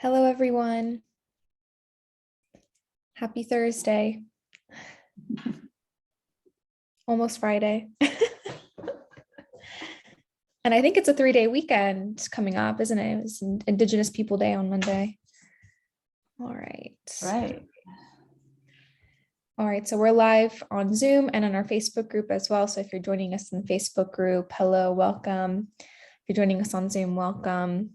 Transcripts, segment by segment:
Hello, everyone. Happy Thursday. Almost Friday. And I think it's a 3-day weekend coming up, isn't it? It's Indigenous People Day on Monday. All right. Right. All right, so we're live on Zoom and on our Facebook group as well. So if you're joining us in the Facebook group, hello, welcome. If you're joining us on Zoom, welcome.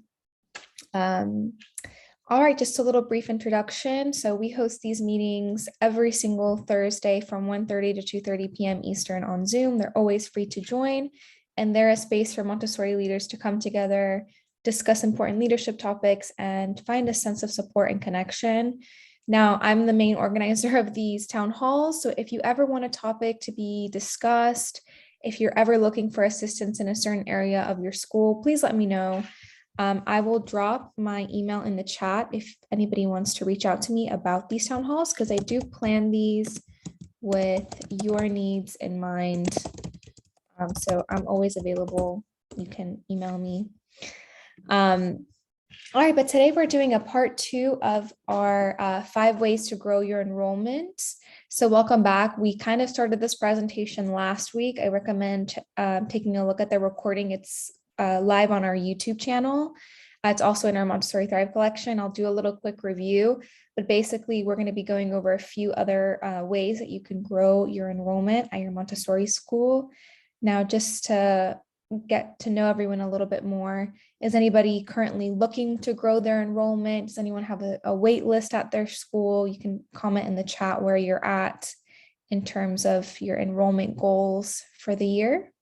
All right, just a little brief introduction. So we host these meetings every single Thursday from 1:30 to 2:30 p.m. Eastern on Zoom. They're always free to join, and they're a space for Montessori leaders to come together, discuss important leadership topics, and find a sense of support and connection. Now, I'm the main organizer of these town halls, so if you ever want a topic to be discussed, if you're ever looking for assistance in a certain area of your school, please let me know. I will drop my email in the chat if anybody wants to reach out to me about these town halls, because I do plan these with your needs in mind. So I'm always available. You can email me. All right, but today we're doing a part 2 of our 5 ways to grow your enrollment. So welcome back. We kind of started this presentation last week. I recommend taking a look at the recording. It's live on our YouTube channel. It's also in our Montessori Thrive collection. I'll do a little quick review, but basically we're going to be going over a few other ways that you can grow your enrollment at your Montessori school. Now, just to get to know everyone a little bit more, is anybody currently looking to grow their enrollment? Does anyone have a wait list at their school? You can comment in the chat where you're at in terms of your enrollment goals for the year.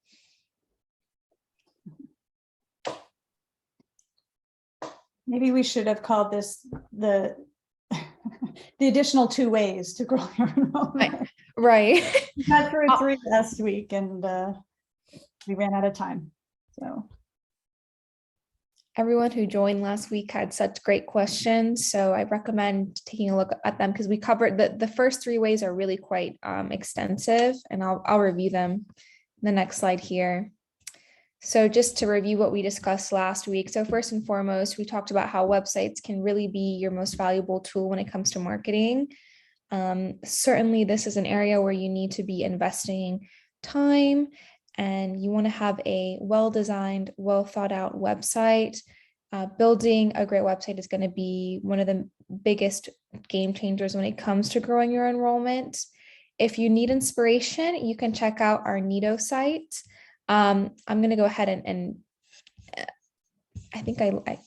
Maybe we should have called this the additional 2 ways to grow your enrollment. Right. We got through 3 last week and we ran out of time. So everyone who joined last week had such great questions, so I recommend taking a look at them because we covered the first 3 ways are really quite extensive, and I'll review them in the next slide here. So just to review what we discussed last week. So first and foremost, we talked about how websites can really be your most valuable tool when it comes to marketing. Certainly, this is an area where you need to be investing time, and you want to have a well-designed, well-thought-out website. Building a great website is going to be one of the biggest game changers when it comes to growing your enrollment. If you need inspiration, you can check out our Nido site. I'm going to go ahead and I think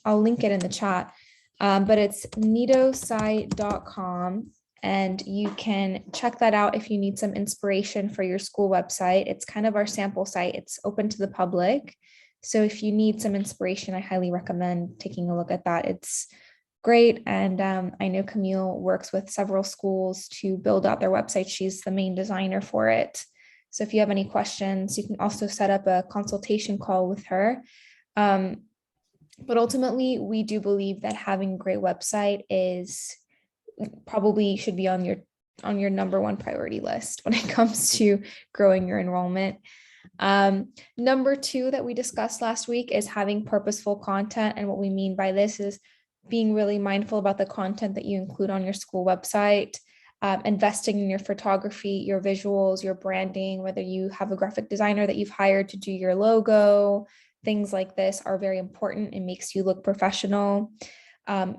I'll link it in the chat, but it's nidosite.com, and you can check that out if you need some inspiration for your school website. It's kind of our sample site. It's open to the public. So if you need some inspiration, I highly recommend taking a look at that. It's great. And I know Camille works with several schools to build out their website. She's the main designer for it. So if you have any questions, you can also set up a consultation call with her. But ultimately, we do believe that having a great website is probably should be on your number 1 priority list when it comes to growing your enrollment. Number 2 that we discussed last week is having purposeful content. And what we mean by this is being really mindful about the content that you include on your school website. Investing in your photography, your visuals, your branding, whether you have a graphic designer that you've hired to do your logo, things like this are very important. It makes you look professional.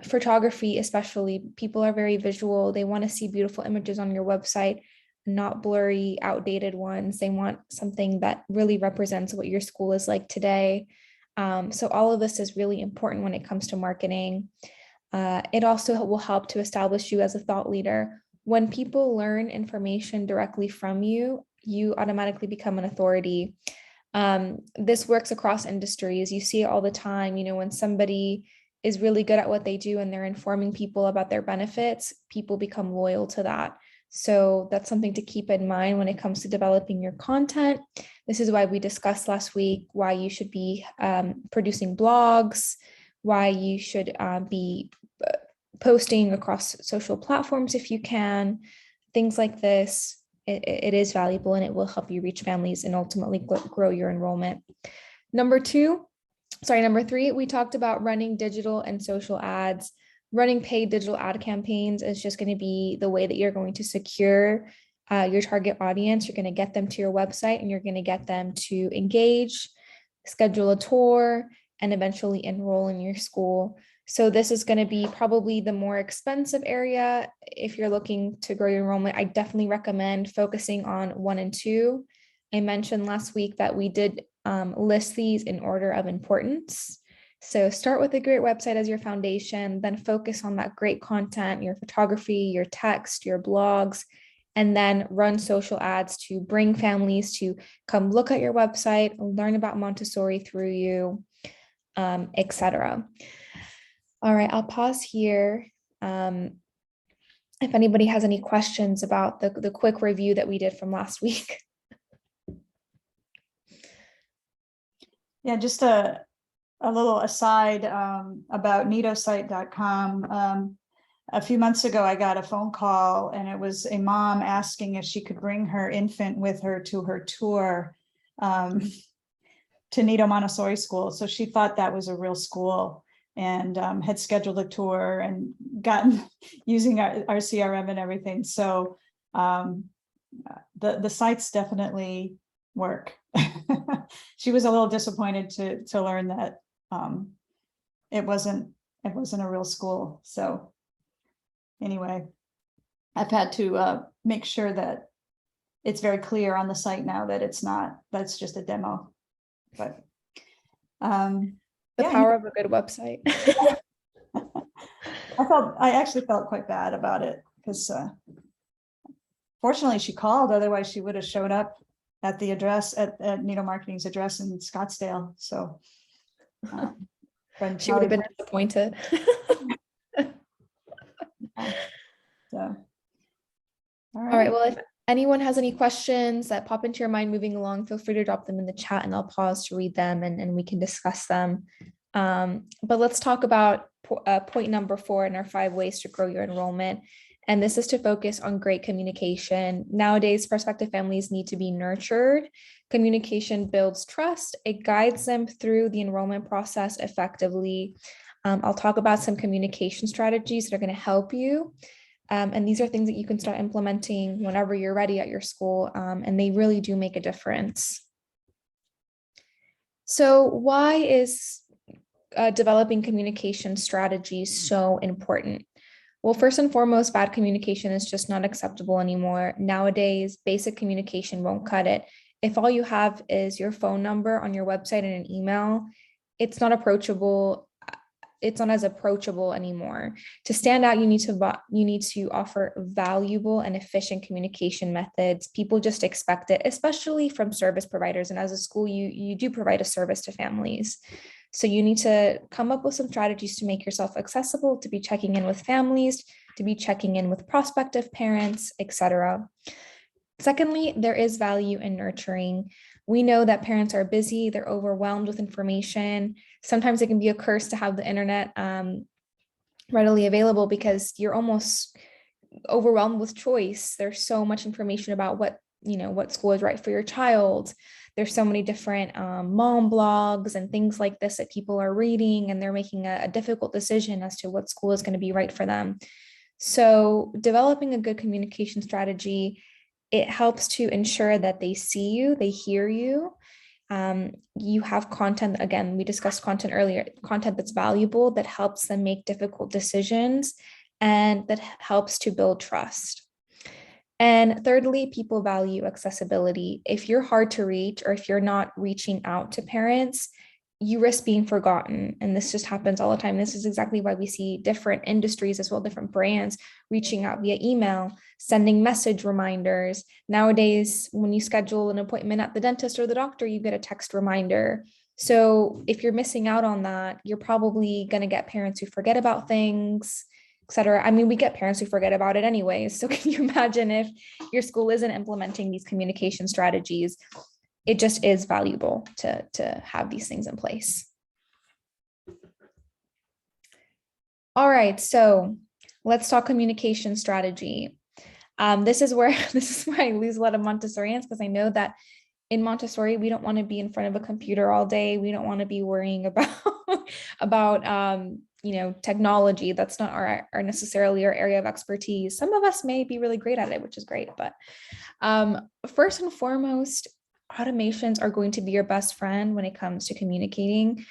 Photography, especially, people are very visual. They want to see beautiful images on your website, not blurry, outdated ones. They want something that really represents what your school is like today. So all of this is really important when it comes to marketing. It also will help to establish you as a thought leader. When people learn information directly from you, you automatically become an authority. This works across industries. You see it all the time. When somebody is really good at what they do and they're informing people about their benefits, people become loyal to that. So that's something to keep in mind when it comes to developing your content. This is why we discussed last week why you should be producing blogs, why you should be posting across social platforms if you can, things like this. It is valuable, and it will help you reach families and ultimately grow your enrollment. Number 3, we talked about running digital and social ads. Running paid digital ad campaigns is just going to be the way that you're going to secure your target audience. You're going to get them to your website and you're going to get them to engage, schedule a tour, and eventually enroll in your school. So this is going to be probably the more expensive area. If you're looking to grow your enrollment, I definitely recommend focusing on 1 and 2. I mentioned last week that we did list these in order of importance. So start with a great website as your foundation, then focus on that great content, your photography, your text, your blogs, and then run social ads to bring families to come look at your website, learn about Montessori through you, etc. All right, I'll pause here. If anybody has any questions about the quick review that we did from last week. Yeah, just a little aside about nidosite.com. A few months ago, I got a phone call and it was a mom asking if she could bring her infant with her to her tour to Nido Montessori school. So she thought that was a real school and had scheduled a tour and gotten using our CRM and everything. So the sites definitely work. She was a little disappointed to learn that it wasn't a real school. So anyway, I've had to make sure that it's very clear on the site now that it's not, that's just a demo. But the power of a good website. I actually felt quite bad about it because fortunately she called, otherwise she would have showed up at the address at Nido Marketing's address in Scottsdale. So she would have been disappointed. So all right. Well, if anyone has any questions that pop into your mind moving along, feel free to drop them in the chat and I'll pause to read them and we can discuss them. But let's talk about point number 4 in our 5 ways to grow your enrollment. And this is to focus on great communication. Nowadays, prospective families need to be nurtured. Communication builds trust. It guides them through the enrollment process effectively. I'll talk about some communication strategies that are going to help you. And these are things that you can start implementing whenever you're ready at your school, and they really do make a difference. So why is developing communication strategies so important? Well, first and foremost, bad communication is just not acceptable anymore. Nowadays, basic communication won't cut it. If all you have is your phone number on your website and an email, it's not approachable. It's not as approachable anymore. To stand out, you need to offer valuable and efficient communication methods. People just expect it, especially from service providers. And as a school, you do provide a service to families. So you need to come up with some strategies to make yourself accessible, to be checking in with families, to be checking in with prospective parents, etc. Secondly, there is value in nurturing. We know that parents are busy, they're overwhelmed with information. Sometimes it can be a curse to have the internet readily available because you're almost overwhelmed with choice. There's so much information about what school is right for your child. There's so many different mom blogs and things like this that people are reading, and they're making a difficult decision as to what school is going to be right for them. So developing a good communication strategy, it helps to ensure that they see you, they hear you. You have content, again, we discussed content earlier, content that's valuable, that helps them make difficult decisions, and that helps to build trust. And thirdly, people value accessibility. If you're hard to reach, or if you're not reaching out to parents, you risk being forgotten. And this just happens all the time. This is exactly why we see different industries as well, different brands reaching out via email, sending message reminders. Nowadays, when you schedule an appointment at the dentist or the doctor, you get a text reminder. So if you're missing out on that, you're probably going to get parents who forget about things, etc. I mean, we get parents who forget about it anyways. So can you imagine if your school isn't implementing these communication strategies? It just is valuable to have these things in place. All right, so let's talk communication strategy. This is where I lose a lot of Montessorians, because I know that in Montessori, we don't want to be in front of a computer all day. We don't want to be worrying about about technology. That's not our necessarily our area of expertise. Some of us may be really great at it, which is great. But first and foremost, automations are going to be your best friend when it comes to communicating.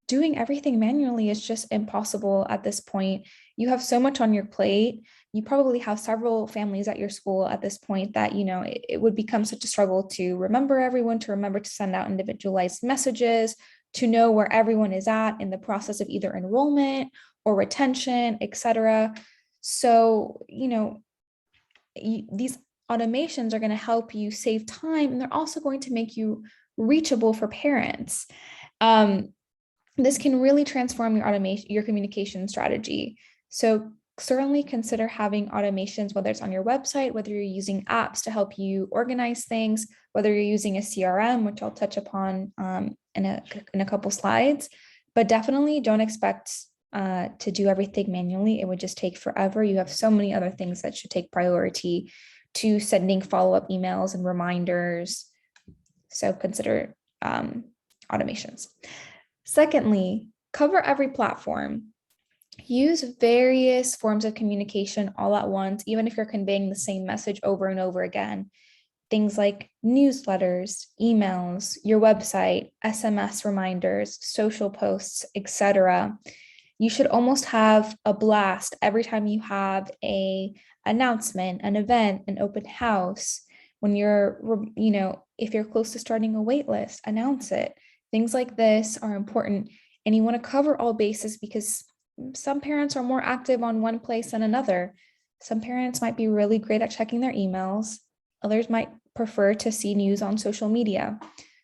Doing everything manually is just impossible at this point. You have so much on your plate. You probably have several families at your school at this point that, it would become such a struggle to remember everyone, to remember to send out individualized messages, to know where everyone is at in the process of either enrollment or retention, etc. So, these automations are going to help you save time, and they're also going to make you reachable for parents. This can really transform your communication strategy. So certainly consider having automations, whether it's on your website, whether you're using apps to help you organize things, whether you're using a CRM, which I'll touch upon in a couple slides. But definitely don't expect to do everything manually. It would just take forever. You have so many other things that should take priority to sending follow-up emails and reminders. So consider automations. Secondly, cover every platform. Use various forms of communication all at once, even if you're conveying the same message over and over again. Things like newsletters, emails, your website, SMS reminders, social posts, etc. You should almost have a blast every time you have an announcement, an event, an open house. When you're, if you're close to starting a wait list, announce it. Things like this are important, and you want to cover all bases because some parents are more active on one place than another. Some parents might be really great at checking their emails. Others might prefer to see news on social media.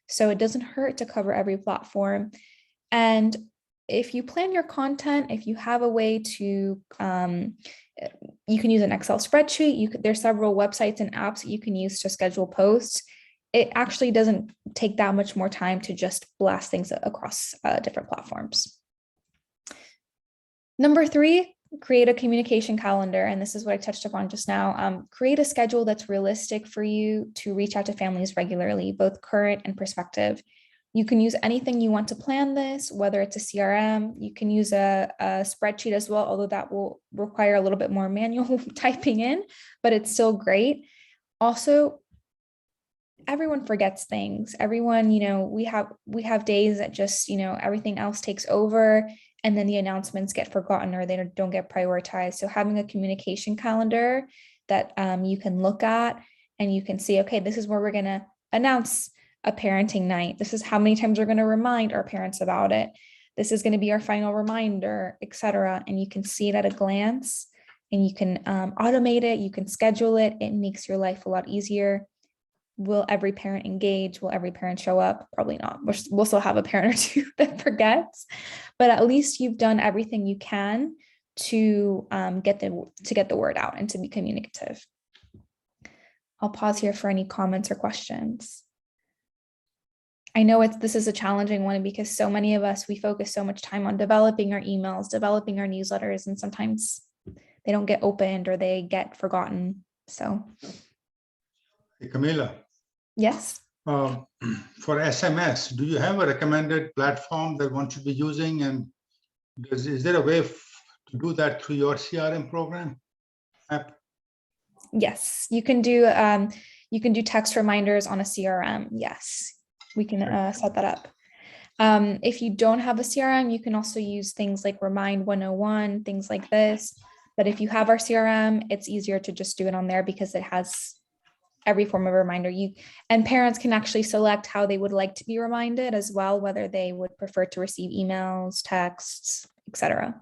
So it doesn't hurt to cover every platform. And if you plan your content, if you have a way to, you can use an Excel spreadsheet. There's several websites and apps that you can use to schedule posts. It actually doesn't take that much more time to just blast things across different platforms. Number 3, create a communication calendar. And this is what I touched upon just now. Create a schedule that's realistic for you to reach out to families regularly, both current and prospective. You can use anything you want to plan this, whether it's a CRM, you can use a spreadsheet as well, although that will require a little bit more manual typing in, but it's still great. Also, everyone forgets things. Everyone, we have days that just, everything else takes over, and then the announcements get forgotten or they don't get prioritized. So having a communication calendar that you can look at and you can see, okay, this is where we're going to announce a parenting night. This is how many times we're going to remind our parents about it. This is going to be our final reminder, etc. And you can see it at a glance, and you can automate it. You can schedule it. It makes your life a lot easier. Will every parent engage? Will every parent show up? Probably not. We'll still have a parent or two that forgets, but at least you've done everything you can to get the word out and to be communicative. I'll pause here for any comments or questions. I know this is a challenging one because so many of us, we focus so much time on developing our emails, developing our newsletters, and sometimes they don't get opened or they get forgotten. So. Hey, Camila. Yes. For SMS, do you have a recommended platform that one should be using? And is there a way to do that through your CRM program app? Yes, you can do text reminders on a CRM. Yes, we can set that up. If you don't have a CRM, you can also use things like Remind 101, things like this. But if you have our CRM, it's easier to just do it on there because it has every form of reminder. And parents can actually select how they would like to be reminded as well, whether they would prefer to receive emails, texts, etc.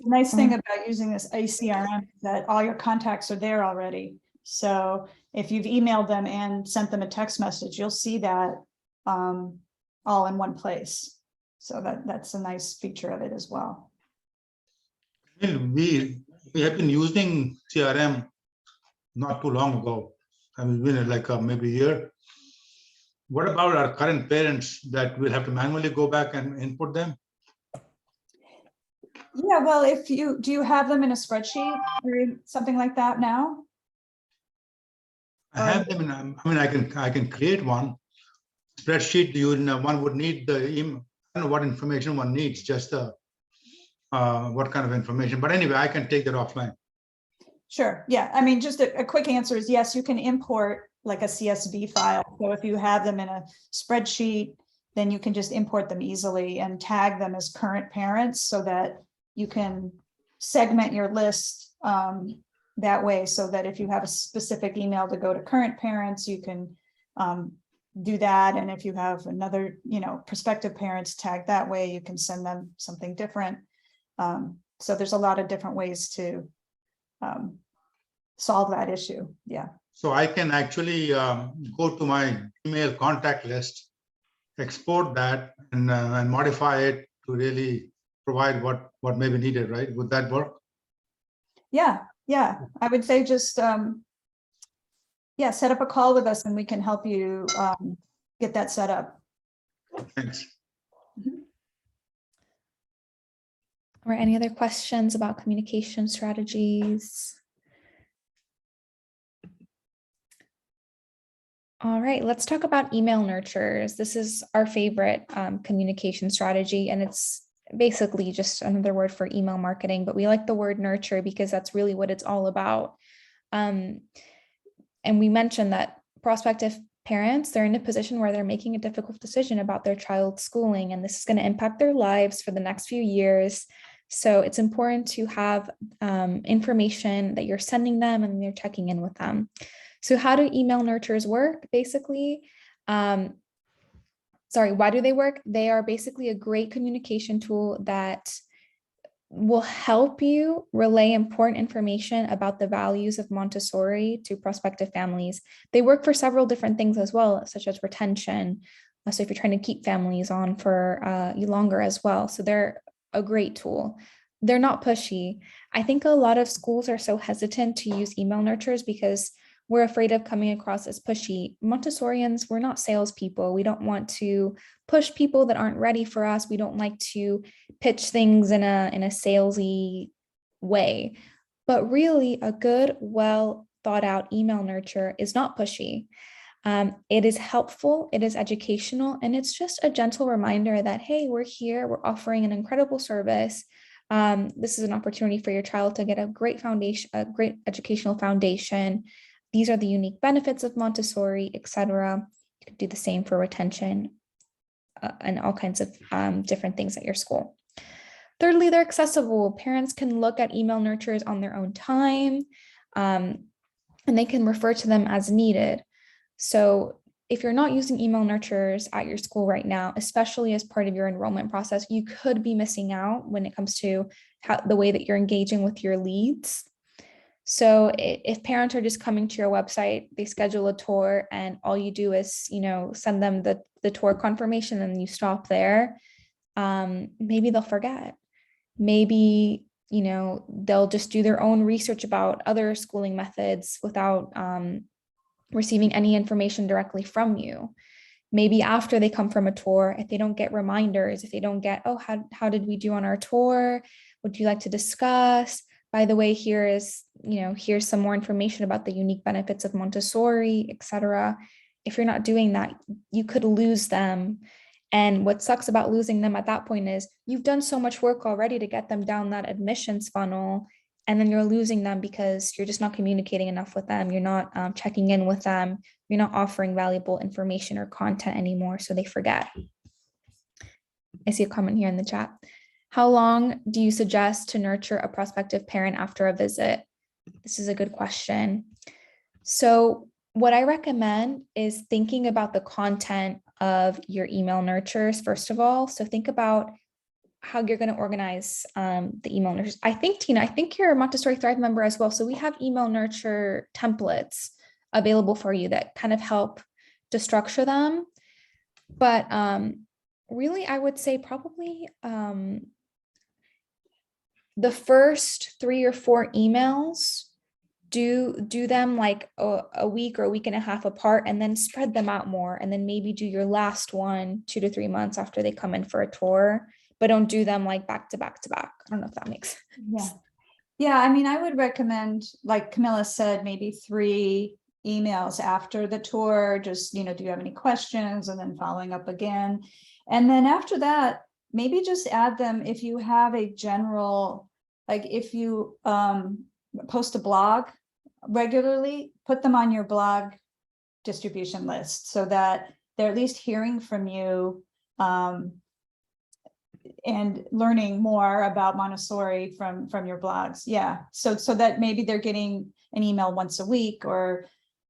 The nice thing about using this ACRM is that all your contacts are there already. So if you've emailed them and sent them a text message, you'll see that all in one place. So that's a nice feature of it as well. We have been using CRM not too long ago. I mean, it's been like maybe a year. What about our current parents that will have to manually go back and input them? Yeah, well, do you have them in a spreadsheet or something like that now? I have them in, I mean, I can create one spreadsheet. One would need the email. I don't know what information one needs, just what kind of information. But anyway, I can take that offline. Sure. Yeah. I mean, just a quick answer is yes, you can import like a CSV file. So if you have them in a spreadsheet, then you can just import them easily and tag them as current parents so that you can segment your list that way, so that if you have a specific email to go to current parents, you can do that. And if you have another, prospective parents tagged that way, you can send them something different. So there's a lot of different ways to solve that issue. Yeah. So I can actually go to my email contact list, export that, and modify it to really provide what may be needed, right? Would that work? Yeah. I would say just set up a call with us and we can help you get that set up. Thanks. Or any other questions about communication strategies? All right, let's talk about email nurtures. This is our favorite communication strategy, and it's basically just another word for email marketing, but we like the word nurture because that's really what it's all about. And we mentioned that prospective parents, they're in a position where they're making a difficult decision about their child's schooling, and this is going to impact their lives for the next few years. So it's important to have information that you're sending them and you're checking in with them. So how do email nurtures work? Basically, why do they work? They are basically a great communication tool that will help you relay important information about the values of Montessori to prospective families. They work for several different things as well, such as retention. So if you're trying to keep families on for longer as well. So they're a great tool. They're not pushy. I think a lot of schools are so hesitant to use email nurtures because we're afraid of coming across as pushy. Montessorians, we're not salespeople. We don't want to push people that aren't ready for us. We don't like to pitch things in a salesy way. But really, a good, well thought out email nurture is not pushy. It is helpful, it is educational, and it's just a gentle reminder that, hey, we're here, we're offering an incredible service. This is an opportunity for your child to get a great foundation, a great educational foundation. These are the unique benefits of Montessori, etc. You could do the same for retention and all kinds of different things at your school. Thirdly, they're accessible. Parents can look at email nurtures on their own time, and they can refer to them as needed. So if you're not using email nurtures at your school right now, especially as part of your enrollment process, you could be missing out when it comes to the way that you're engaging with your leads. So if parents are just coming to your website, they schedule a tour and all you do is, send them the tour confirmation and you stop there, maybe they'll forget. Maybe, they'll just do their own research about other schooling methods without receiving any information directly from you. Maybe after they come from a tour, if they don't get reminders, if they don't get, oh, how did we do on our tour? Would you like to discuss? By the way, here's some more information about the unique benefits of Montessori, etc. If you're not doing that, you could lose them. And what sucks about losing them at that point is you've done so much work already to get them down that admissions funnel, and then you're losing them because you're just not communicating enough with them. You're not checking in with them. You're not offering valuable information or content anymore, so they forget. I see a comment here in the chat. How long do you suggest to nurture a prospective parent after a visit? This is a good question. So what I recommend is thinking about the content of your email nurtures, first of all. So think about how you're going to organize the email nurtures. I think, Tina, you're a Montessori Thrive member as well. So we have email nurture templates available for you that kind of help to structure them. But really, I would say probably the first 3 or 4 emails, do them like a week or a week and a half apart, and then spread them out more. And then maybe do your last one 2 to 3 months after they come in for a tour, but don't do them like back to back to back. I don't know if that makes sense. Yeah. I mean, I would recommend, like Camilla said, maybe 3 emails after the tour, just, do you have any questions? And then following up again. And then after that, maybe just add them if you have a general, like if you post a blog regularly, put them on your blog distribution list so that they're at least hearing from you and learning more about Montessori from your blogs. Yeah. So that maybe they're getting an email once a week or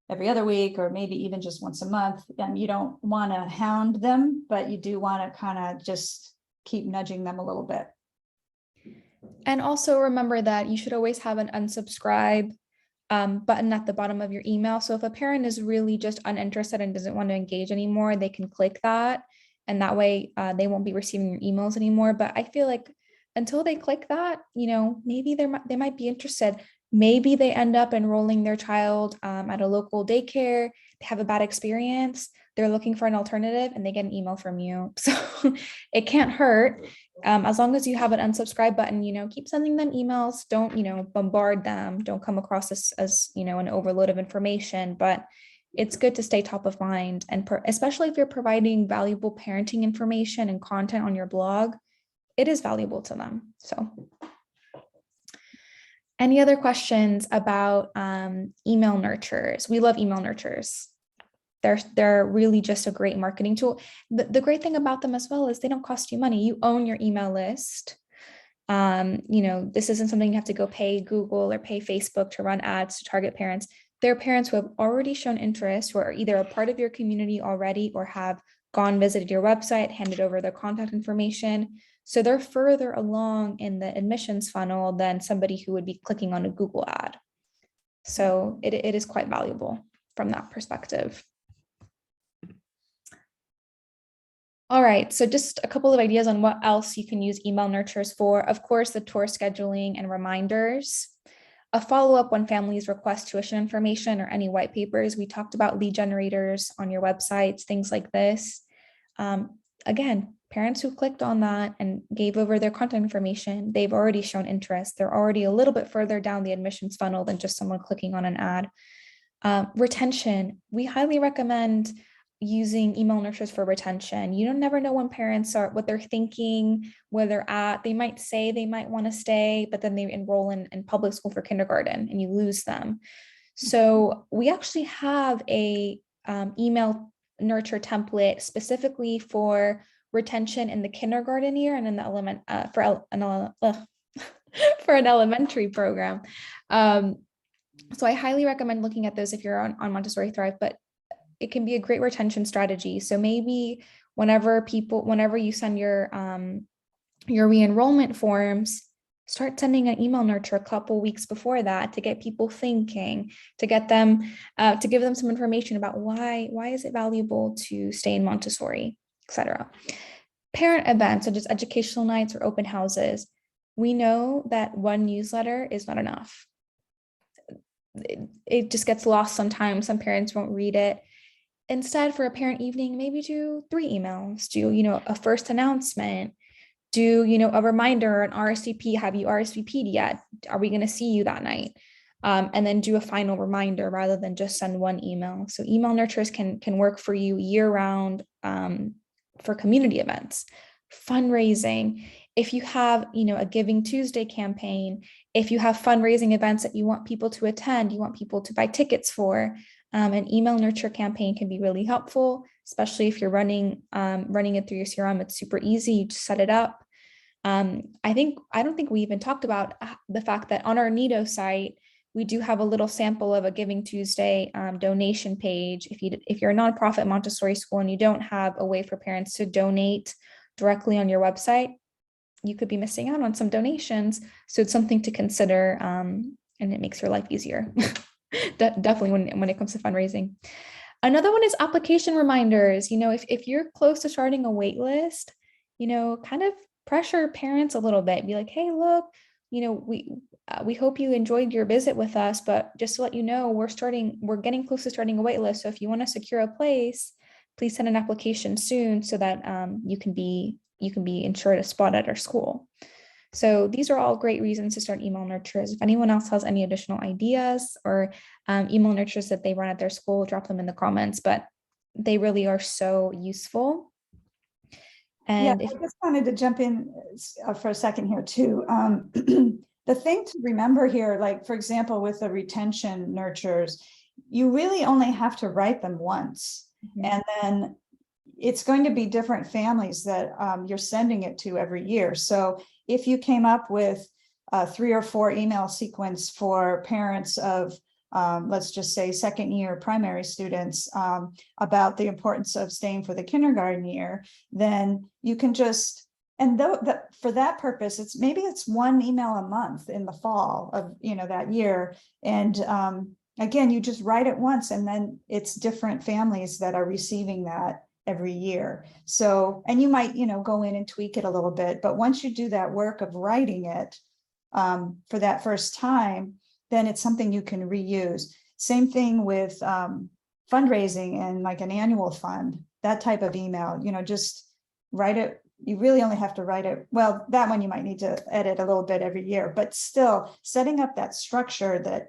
every other week, or maybe even just once a month. And you don't want to hound them, but you do want to kind of just keep nudging them a little bit. And also remember that you should always have an unsubscribe button at the bottom of your email. So if a parent is really just uninterested and doesn't want to engage anymore, they can click that. And that way they won't be receiving your emails anymore. But I feel like until they click that, maybe they might be interested. Maybe they end up enrolling their child at a local daycare. They have a bad experience. They're looking for an alternative and they get an email from you. So it can't hurt. As long as you have an unsubscribe button, keep sending them emails. Don't, bombard them. Don't come across as an overload of information, but it's good to stay top of mind. And especially if you're providing valuable parenting information and content on your blog, it is valuable to them. So any other questions about email nurtures? We love email nurtures. They're really just a great marketing tool. The great thing about them as well is they don't cost you money. You own your email list. This isn't something you have to go pay Google or pay Facebook to run ads to target parents. They're parents who have already shown interest, who are either a part of your community already or have visited your website, handed over their contact information. So they're further along in the admissions funnel than somebody who would be clicking on a Google ad. So it is quite valuable from that perspective. All right, so just a couple of ideas on what else you can use email nurtures for. Of course, the tour scheduling and reminders. A follow-up when families request tuition information or any white papers. We talked about lead generators on your websites, things like this. Again, parents who clicked on that and gave over their contact information, they've already shown interest. They're already a little bit further down the admissions funnel than just someone clicking on an ad. Retention, we highly recommend using email nurtures for retention. You don't never know when parents are, what they're thinking, where they're at. They might say they might want to stay, but then they enroll in public school for kindergarten and you lose them. So we actually have a email nurture template specifically for retention in the kindergarten year and in the for an elementary program. So I highly recommend looking at those if you're on Montessori Thrive, but it can be a great retention strategy. So maybe whenever you send your re-enrollment forms, start sending an email nurture a couple weeks before that to get people thinking, to get them, to give them some information about why is it valuable to stay in Montessori, etc. Parent events such as educational nights or open houses. We know that one newsletter is not enough. It just gets lost sometimes. Some parents won't read it. Instead, for a parent evening, maybe do 3 emails, do, a first announcement, do, a reminder, an RSVP, have you RSVP'd yet? Are we going to see you that night? And then do a final reminder rather than just send one email. So email nurtures can work for you year round for community events, fundraising. If you have, a Giving Tuesday campaign, if you have fundraising events that you want people to attend, you want people to buy tickets for, an email nurture campaign can be really helpful, especially if you're running it through your CRM. It's super easy. You just set it up. I don't think we even talked about the fact that on our Nido site, we do have a little sample of a Giving Tuesday donation page. If you're a nonprofit Montessori school and you don't have a way for parents to donate directly on your website, you could be missing out on some donations. So it's something to consider, and it makes your life easier. Definitely when it comes to fundraising. Another one is application reminders. If you're close to starting a wait list, kind of pressure parents a little bit. Be like, hey, look, we hope you enjoyed your visit with us, but just to let you know, we're getting close to starting a wait list. So if you want to secure a place, please send an application soon so that you can be ensured a spot at our school. So these are all great reasons to start email nurtures. If anyone else has any additional ideas or email nurtures that they run at their school, drop them in the comments, but they really are so useful. And I just wanted to jump in for a second here too. The thing to remember here, like for example, with the retention nurtures, you really only have to write them once. And then it's going to be different families that you're sending it to every year. So if you came up with 3 or 4 email sequence for parents of let's just say second year primary students about the importance of staying for the kindergarten year, then you can just, and for that purpose, it's 1 email a month in the fall of that year. And again, you just write it once, and then it's different families that are receiving that every year. So, and you might go in and tweak it a little bit, but once you do that work of writing it for that first time, then it's something you can reuse. Same thing with fundraising and like an annual fund, that type of email, just write it. You really only have to write it. Well, that one you might need to edit a little bit every year, but still setting up that structure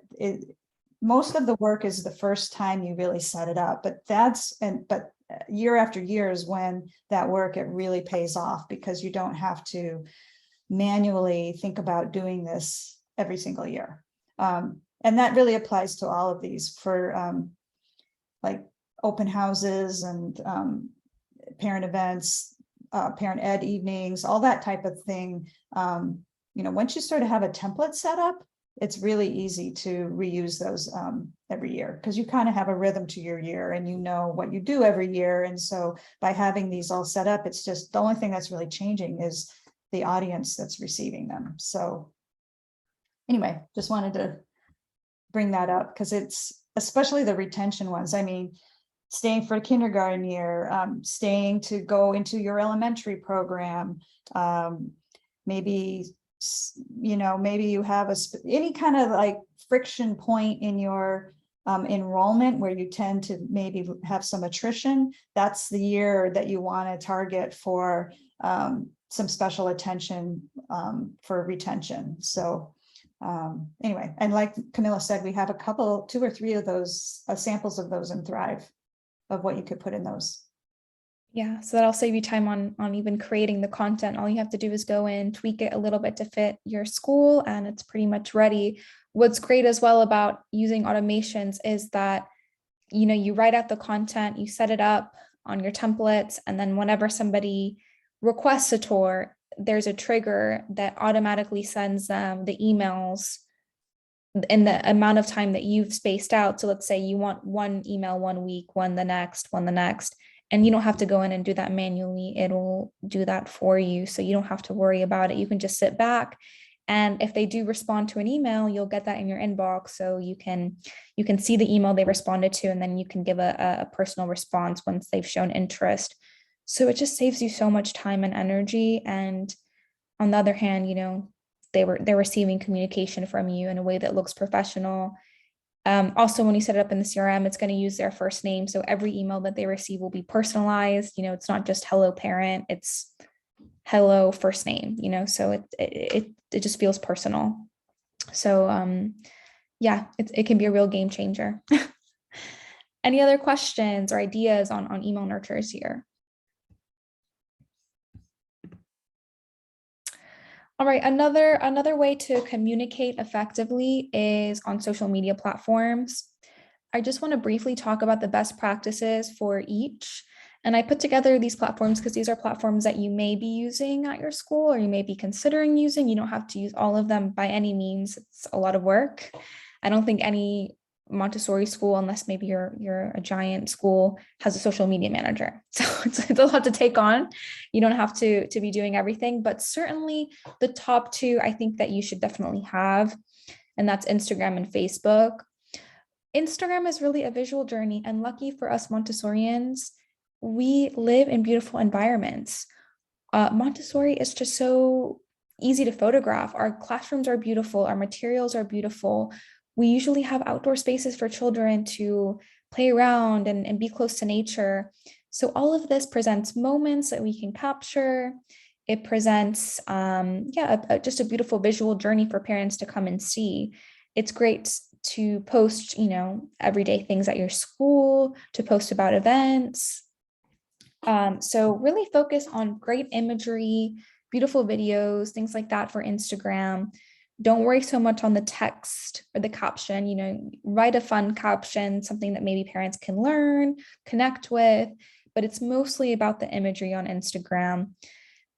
most of the work is the first time you really set it up, but year after year is when that work, it really pays off, because you don't have to manually think about doing this every single year. And that really applies to all of these for like open houses and parent events, parent ed evenings, all that type of thing. Once you sort of have a template set up, it's really easy to reuse those every year, because you kind of have a rhythm to your year and you know what you do every year. And so by having these all set up, it's just the only thing that's really changing is the audience that's receiving them. So anyway, just wanted to bring that up, because it's especially the retention ones. I mean, staying for kindergarten year, staying to go into your elementary program, maybe you have any kind of like friction point in your enrollment where you tend to maybe have some attrition. That's the year that you want to target for some special attention for retention. So anyway, and like Camilla said, we have 2 or 3 of those samples of those in Thrive of what you could put in those. Yeah, so that'll save you time on even creating the content. All you have to do is go in, tweak it a little bit to fit your school, and it's pretty much ready. What's great as well about using automations is that, you write out the content, you set it up on your templates, and then whenever somebody requests a tour, there's a trigger that automatically sends them the emails in the amount of time that you've spaced out. So let's say you want 1 email 1 week, 1 the next, 1 the next. And you don't have to go in and do that manually. It'll do that for you. So you don't have to worry about it. You can just sit back. And if they do respond to an email, you'll get that in your inbox. So you can see the email they responded to, and then you can give a personal response once they've shown interest. So it just saves you so much time and energy. And on the other hand, they're receiving communication from you in a way that looks professional. Also, when you set it up in the CRM, it's going to use their first name. So every email that they receive will be personalized. It's not just hello parent, it's hello first name, so it just feels personal. So yeah, it can be a real game changer. Any other questions or ideas on email nurtures here? All right, another way to communicate effectively is on social media platforms. I just want to briefly talk about the best practices for each. And I put together these platforms because these are platforms that you may be using at your school or you may be considering using. You don't have to use all of them by any means. It's a lot of work. I don't think any Montessori school, unless maybe you're a giant school, has a social media manager. So it's a lot to take on. You don't have to be doing everything, but certainly the top 2 I think that you should definitely have, and that's Instagram and Facebook. Instagram is really a visual journey, and lucky for us Montessorians, we live in beautiful environments. Montessori is just so easy to photograph. Our classrooms are beautiful. Our materials are beautiful. We usually have outdoor spaces for children to play around and be close to nature. So all of this presents moments that we can capture. It presents, just a beautiful visual journey for parents to come and see. It's great to post, everyday things at your school, to post about events. So really focus on great imagery, beautiful videos, things like that for Instagram. Don't worry so much on the text or the caption, write a fun caption, something that maybe parents can learn, connect with, but it's mostly about the imagery on Instagram.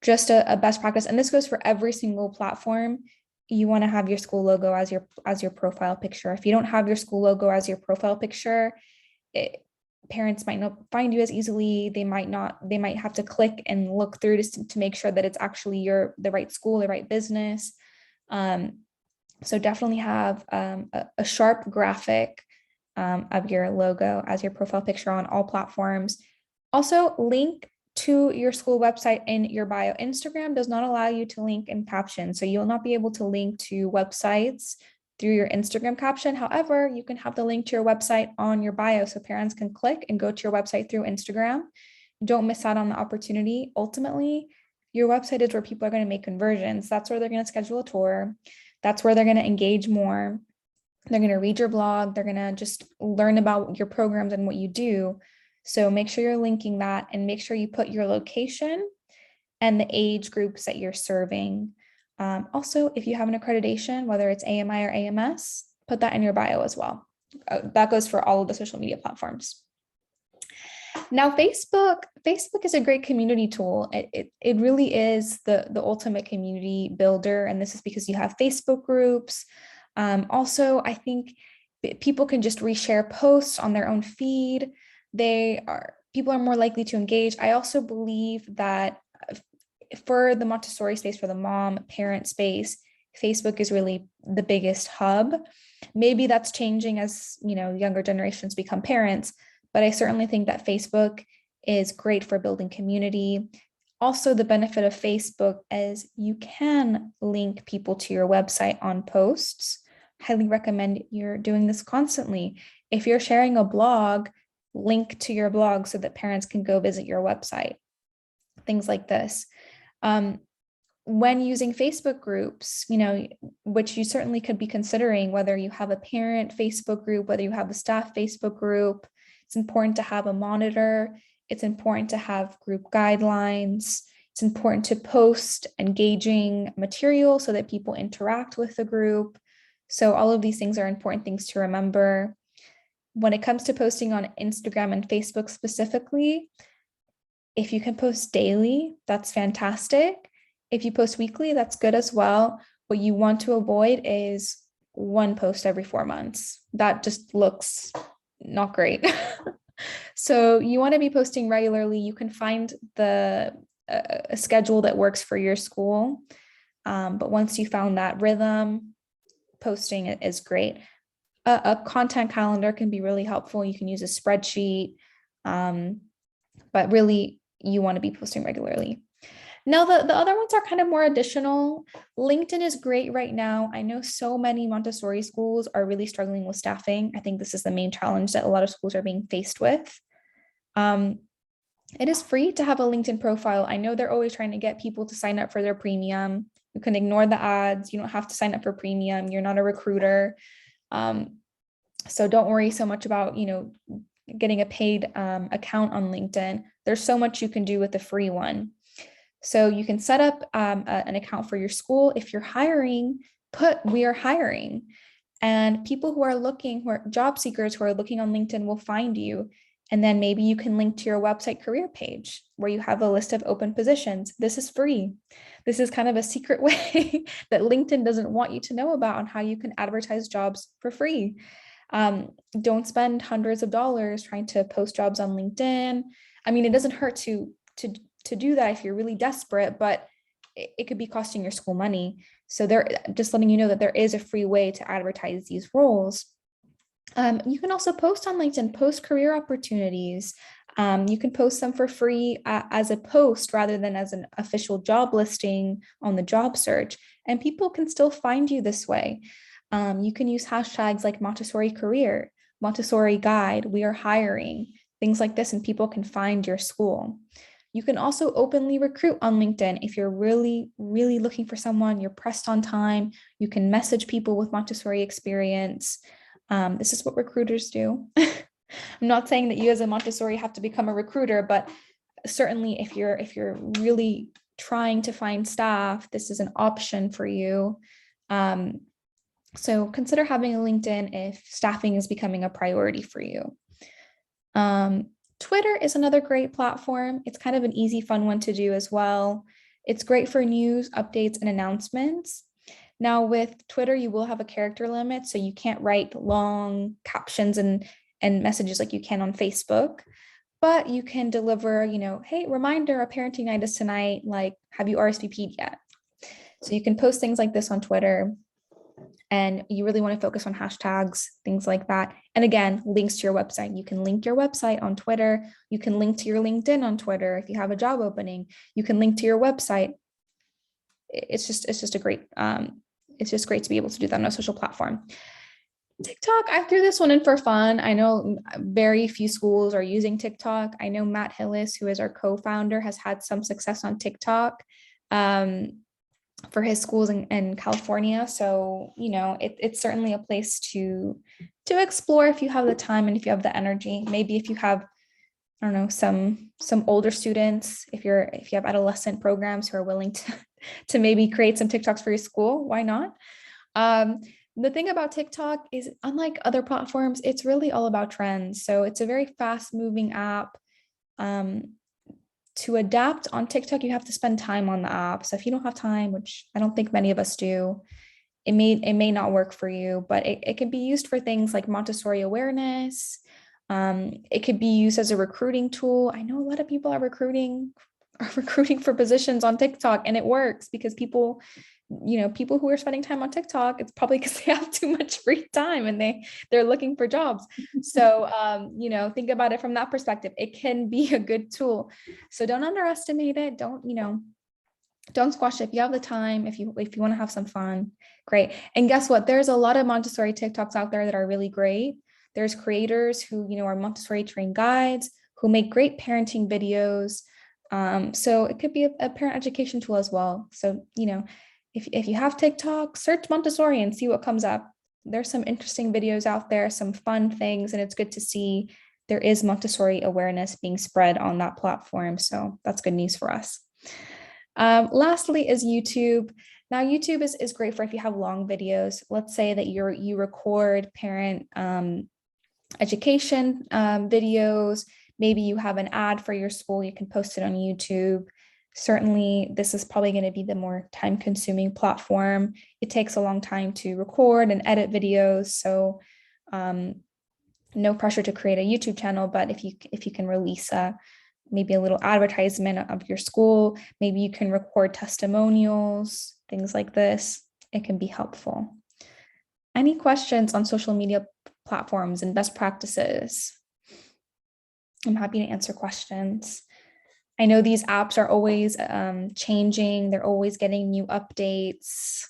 Just a best practice. And this goes for every single platform. You want to have your school logo as your profile picture. If you don't have your school logo as your profile picture, parents might not find you as easily. They might have to click and look through to make sure that it's actually the right school, the right business. So definitely have a sharp graphic of your logo as your profile picture on all platforms. Also, link to your school website in your bio. Instagram does not allow you to link in caption, so you'll not be able to link to websites through your Instagram caption. However, you can have the link to your website on your bio so parents can click and go to your website through Instagram. Don't miss out on the opportunity. Ultimately, your website is where people are going to make conversions. That's where they're going to schedule a tour. That's where they're going to engage more. They're going to read your blog. They're going to just learn about your programs and what you do. So make sure you're linking that, and make sure you put your location and the age groups that you're serving. Also, if you have an accreditation, whether it's AMI or AMS, put that in your bio as well. That goes for all of the social media platforms. Now, Facebook is a great community tool. It really is the ultimate community builder. And this is because you have Facebook groups. Also, I think people can just reshare posts on their own feed. People are more likely to engage. I also believe that for the Montessori space, for the mom parent space, Facebook is really the biggest hub. Maybe that's changing as younger generations become parents, but I certainly think that Facebook is great for building community. Also, the benefit of Facebook is you can link people to your website on posts. Highly recommend you're doing this constantly. If you're sharing a blog, link to your blog so that parents can go visit your website. Things like this. When using Facebook groups, which you certainly could be considering, whether you have a parent Facebook group, whether you have a staff Facebook group, it's important to have a monitor. It's important to have group guidelines. It's important to post engaging material so that people interact with the group. So all of these things are important things to remember. When it comes to posting on Instagram and Facebook specifically, if you can post daily, that's fantastic. If you post weekly, that's good as well. What you want to avoid is one post every 4 months. That just looks not great. So you want to be posting regularly. You can find a schedule that works for your school. But once you found that rhythm, posting is great. A content calendar can be really helpful. You can use a spreadsheet, but really you want to be posting regularly. Now, the other ones are kind of more additional. LinkedIn is great right now. I know so many Montessori schools are really struggling with staffing. I think this is the main challenge that a lot of schools are being faced with. It is free to have a LinkedIn profile. I know they're always trying to get people to sign up for their premium. You can ignore the ads. You don't have to sign up for premium. You're not a recruiter. So don't worry so much about, getting a paid account on LinkedIn. There's so much you can do with the free one. So you can set up an account for your school. If you're hiring, put "we are hiring." And people who are job seekers who are looking on LinkedIn will find you. And then maybe you can link to your website career page where you have a list of open positions. This is free. This is kind of a secret way that LinkedIn doesn't want you to know about on how you can advertise jobs for free. Don't spend hundreds of dollars trying to post jobs on LinkedIn. I mean, it doesn't hurt to do that if you're really desperate, but it could be costing your school money. So they're just letting you know that there is a free way to advertise these roles. You can also post on LinkedIn, post career opportunities. You can post them for free as a post rather than as an official job listing on the job search. And people can still find you this way. You can use hashtags like Montessori career, Montessori guide, we are hiring, things like this, and people can find your school. You can also openly recruit on LinkedIn. If you're really, really looking for someone, you're pressed on time, you can message people with Montessori experience. This is what recruiters do. I'm not saying that you as a Montessori have to become a recruiter, but certainly if you're really trying to find staff, this is an option for you. So consider having a LinkedIn if staffing is becoming a priority for you. Twitter is another great platform. It's kind of an easy, fun one to do as well. It's great for news, updates, and announcements. Now with Twitter, you will have a character limit, so you can't write long captions and messages like you can on Facebook, but you can deliver, hey, reminder, a parenting night is tonight, like, have you RSVP'd yet? So you can post things like this on Twitter, and you really want to focus on hashtags, things like that. And again, links to your website. You can link your website on Twitter. You can link to your LinkedIn on Twitter. If you have a job opening, you can link to your website. It's just great to be able to do that on a social platform. TikTok, I threw this one in for fun. I know very few schools are using TikTok. I know Matt Hillis, who is our co-founder, has had some success on TikTok for his schools in California. So, it's certainly a place to explore if you have the time and if you have the energy. Maybe if you have, I don't know, some older students, if you have adolescent programs who are willing to maybe create some TikToks for your school, why not? The thing about TikTok is, unlike other platforms, it's really all about trends. So it's a very fast moving app. To adapt on TikTok, you have to spend time on the app. So if you don't have time, which I don't think many of us do, it may not work for you, but it can be used for things like Montessori awareness. It could be used as a recruiting tool. I know a lot of people are recruiting for positions on TikTok, and it works because people who are spending time on TikTok, it's probably because they have too much free time and they're looking for jobs. So, think about it from that perspective. It can be a good tool. So don't underestimate it. Don't squash it. If you have the time, if you want to have some fun, great. And guess what? There's a lot of Montessori TikToks out there that are really great. There's creators who, are Montessori trained guides who make great parenting videos. So it could be a parent education tool as well. So, if you have TikTok, search Montessori and see what comes up. There's some interesting videos out there, some fun things, and it's good to see there is Montessori awareness being spread on that platform. So that's good news for us. Lastly is YouTube. Now, YouTube is great for if you have long videos. Let's say that you record parent education videos. Maybe you have an ad for your school, you can post it on YouTube. Certainly, this is probably going to be the more time-consuming platform. It takes a long time to record and edit videos, so no pressure to create a YouTube channel. But if you can release maybe a little advertisement of your school, maybe you can record testimonials, things like this, it can be helpful. Any questions on social media platforms and best practices? I'm happy to answer questions. I know these apps are always changing. They're always getting new updates.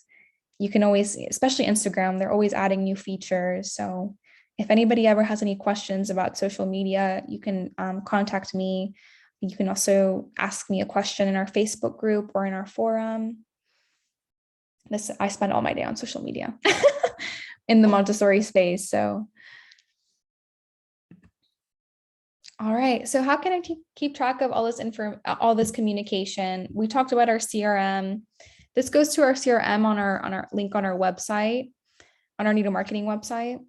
You can always, especially Instagram, they're always adding new features. So if anybody ever has any questions about social media, you can contact me. You can also ask me a question in our Facebook group or in our forum. I spend all my day on social media in the Montessori space. So all right. So how can I keep track of all this communication? We talked about our CRM. This goes to our CRM on our link on our website, on our Nido Marketing website,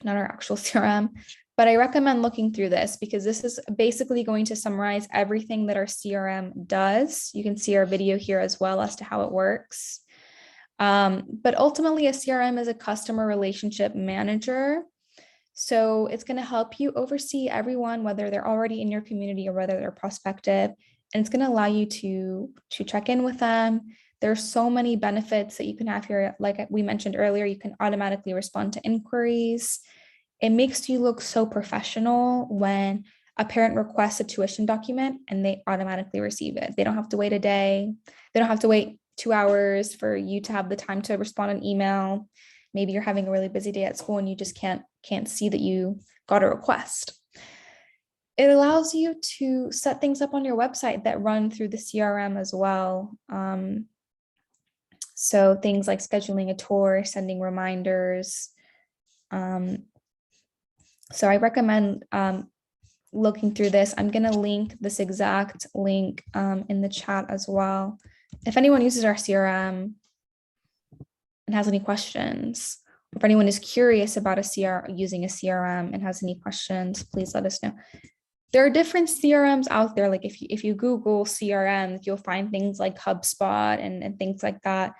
not our actual CRM. But I recommend looking through this because this is basically going to summarize everything that our CRM does. You can see our video here as well as to how it works. But ultimately, a CRM is a customer relationship manager. So it's going to help you oversee everyone, whether they're already in your community or whether they're prospective. And it's going to allow you to check in with them. There's so many benefits that you can have here. Like we mentioned earlier, you can automatically respond to inquiries. It makes you look so professional when a parent requests a tuition document and they automatically receive it. They don't have to wait a day. They don't have to wait 2 hours for you to have the time to respond an email. Maybe you're having a really busy day at school and you just can't see that you got a request. It allows you to set things up on your website that run through the CRM as well. So things like scheduling a tour, sending reminders. So I recommend looking through this. I'm going to link this exact link in the chat as well. If anyone uses our CRM and has any questions, if anyone is curious about using a CRM and has any questions, please let us know. There are different CRMs out there. Like if you Google CRM, you'll find things like HubSpot and things like that.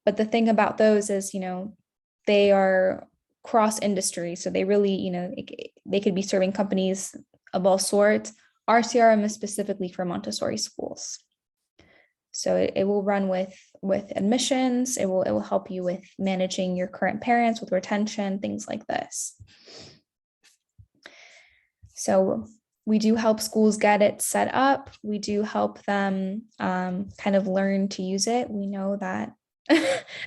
But the thing about those is, they are cross industry. So they really, they could be serving companies of all sorts. Our CRM is specifically for Montessori schools. So it will run with admissions. It will help you with managing your current parents, with retention, things like this. So we do help schools get it set up. We do help them kind of learn to use it. We know that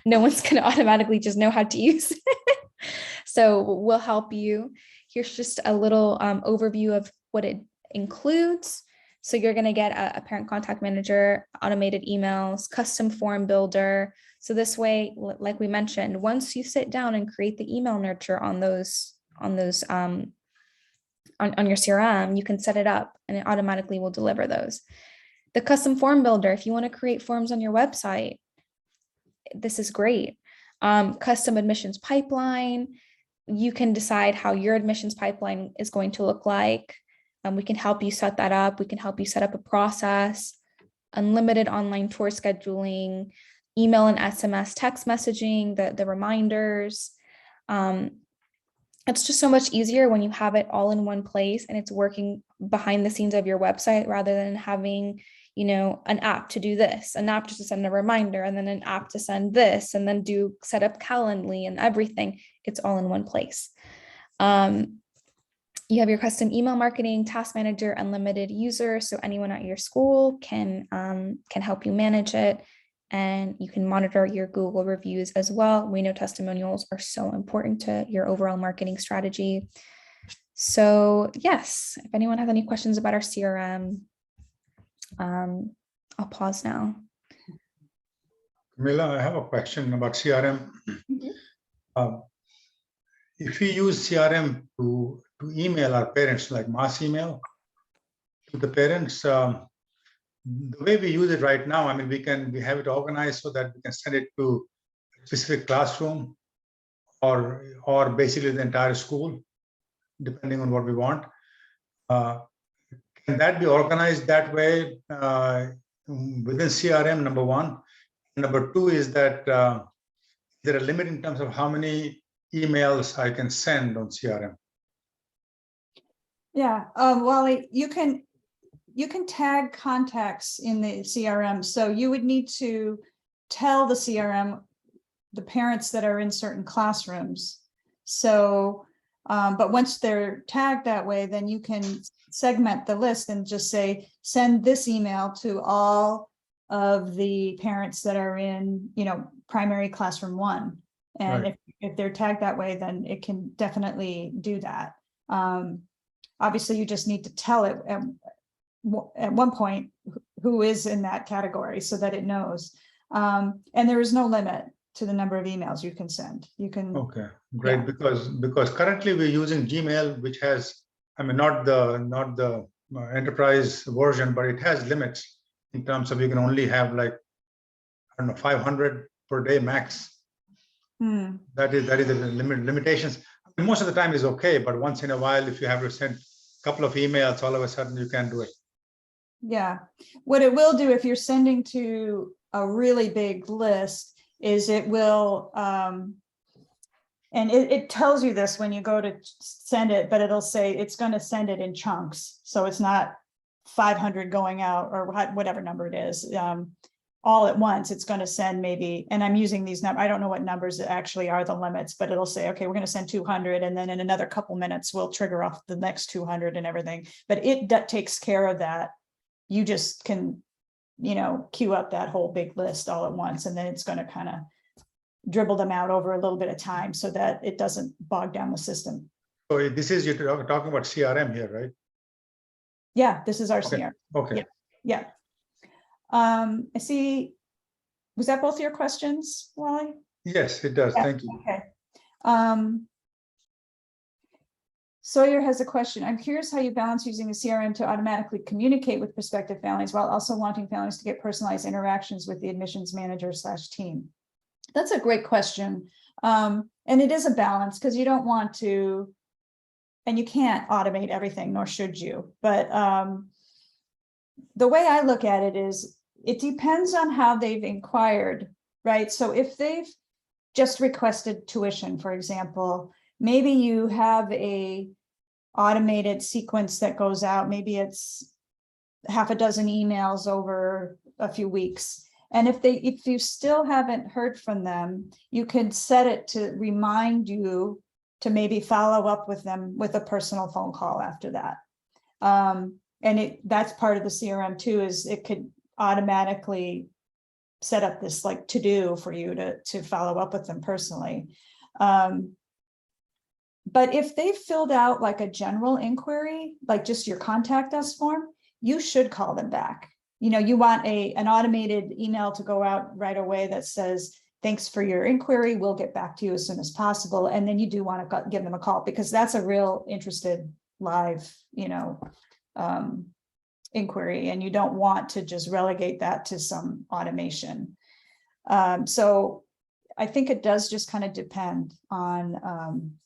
no one's going to automatically just know how to use it. So we'll help you. Here's just a little overview of what it includes. So you're going to get a parent contact manager, automated emails, custom form builder. So this way, like we mentioned, once you sit down and create the email nurture on your CRM, you can set it up and it automatically will deliver those. The custom form builder, if you want to create forms on your website, this is great. Custom admissions pipeline, you can decide how your admissions pipeline is going to look like. We can help you set that up. We can help you set up a process, unlimited online tour scheduling, email and SMS text messaging, the reminders. It's just so much easier when you have it all in one place and it's working behind the scenes of your website rather than having, an app to do this, an app just to send a reminder, and then an app to send this, and then set up Calendly and everything. It's all in one place. You have your custom email marketing, task manager, unlimited user. So anyone at your school can help you manage it, and you can monitor your Google reviews as well. We know testimonials are so important to your overall marketing strategy. So yes, if anyone has any questions about our CRM, I'll pause now. Camilla, I have a question about CRM. If we use CRM to email our parents, like mass email to the parents, the way we use it right now, we have it organized so that we can send it to a specific classroom or basically the entire school, depending on what we want. Can that be organized that way within CRM, number one? Number two is that there are a limit in terms of how many emails I can send on CRM. Yeah, Wally, you can tag contacts in the CRM. So you would need to tell the CRM the parents that are in certain classrooms. So, but once they're tagged that way, then you can segment the list and just say, send this email to all of the parents that are in, primary classroom 1. And Right. if they're tagged that way, then it can definitely do that. Obviously, you just need to tell it at one point who is in that category so that it knows. And there is no limit to the number of emails you can send. You can. Okay, great. Yeah. Because currently we're using Gmail, which has, not the enterprise version, but it has limits in terms of you can only have 500 per day max. That is the limitations. Most of the time is okay, but once in a while, if you have to send a couple of emails, all of a sudden you can't do it. Yeah, what it will do if you're sending to a really big list is it will, and it tells you this when you go to send it, but it'll say it's going to send it in chunks. So it's not 500 going out or whatever number it is. All at once, it's going to send maybe, and I'm using these numbers, I don't know what numbers actually are the limits, but it'll say, okay, we're going to send 200. And then in another couple minutes, we'll trigger off the next 200 and everything. But it takes care of that. You just can, queue up that whole big list all at once. And then it's going to kind of dribble them out over a little bit of time so that it doesn't bog down the system. So this is, you're talking about CRM here, right? Yeah, this is our Okay. CRM. Okay. Yeah. I see, was that both your questions, Wally? Yes, it does. Yeah. Thank you. Okay. Sawyer has a question. I'm curious how you balance using a CRM to automatically communicate with prospective families while also wanting families to get personalized interactions with the admissions manager / team. That's a great question. And it is a balance because you don't want to, and you can't automate everything, nor should you. But the way I look at it is, it depends on how they've inquired, right? So if they've just requested tuition, for example, maybe you have a automated sequence that goes out. Maybe it's half a dozen emails over a few weeks. And if you still haven't heard from them, you can set it to remind you to maybe follow up with them with a personal phone call after that. And that's part of the CRM too, is it could automatically set up this like to-do for you to follow up with them personally. But if they filled out like a general inquiry, like just your contact us form, you should call them back. You want an automated email to go out right away that says, thanks for your inquiry, we'll get back to you as soon as possible. And then you do want to give them a call, because that's a real interested live, inquiry, and you don't want to just relegate that to some automation. So I think it does just kind of depend on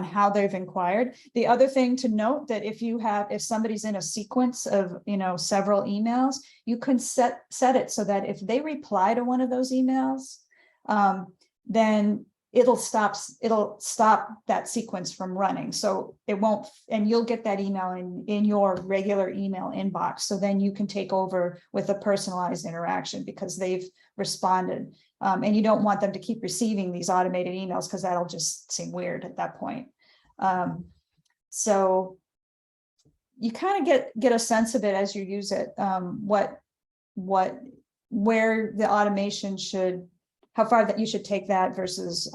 how they've inquired. The other thing to note, that if somebody's in a sequence of, several emails, you can set it so that if they reply to one of those emails, then it'll stop that sequence from running. So it won't, and you'll get that email in your regular email inbox. So then you can take over with a personalized interaction because they've responded. And you don't want them to keep receiving these automated emails, because that'll just seem weird at that point. So you kind of get a sense of it as you use it, where the automation should, how far that you should take that versus,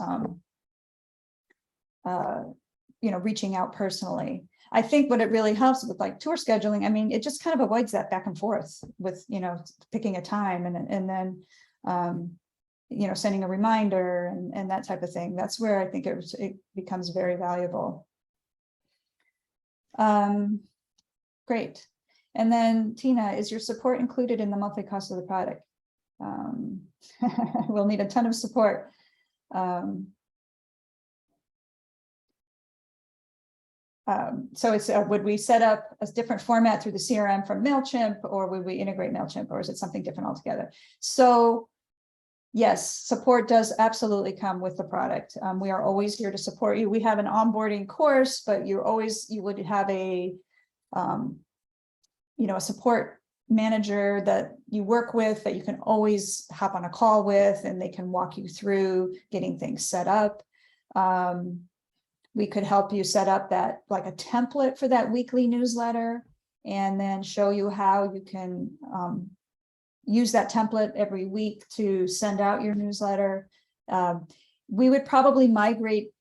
reaching out personally. I think what it really helps with like tour scheduling, I mean, it just kind of avoids that back and forth with, picking a time and then, sending a reminder and that type of thing. That's where I think it becomes very valuable. Great. And then Tina, is your support included in the monthly cost of the product? We'll need a ton of support. So it's would we set up a different format through the CRM from MailChimp, or would we integrate MailChimp, or is it something different altogether? So yes, support does absolutely come with the product. We are always here to support you. We have an onboarding course, but you would have a support manager that you work with, that you can always hop on a call with, and they can walk you through getting things set up. We could help you set up that, like a template for that weekly newsletter, and then show you how you can use that template every week to send out your newsletter. We would probably migrate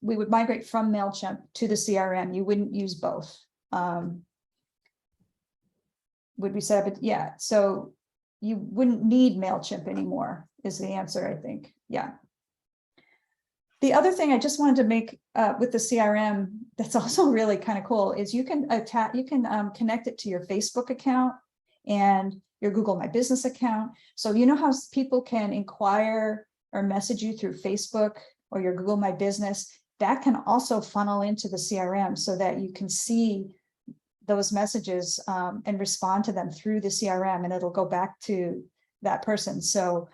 from MailChimp to the CRM. You wouldn't use both. Would we set up it? Yeah. So you wouldn't need MailChimp anymore is the answer, I think. Yeah. The other thing I just wanted to make with the CRM that's also really kind of cool is you can connect it to your Facebook account and your Google My Business account. So you know how people can inquire or message you through Facebook or your Google My Business? That can also funnel into the CRM so that you can see those messages and respond to them through the CRM, and it'll go back to that person. So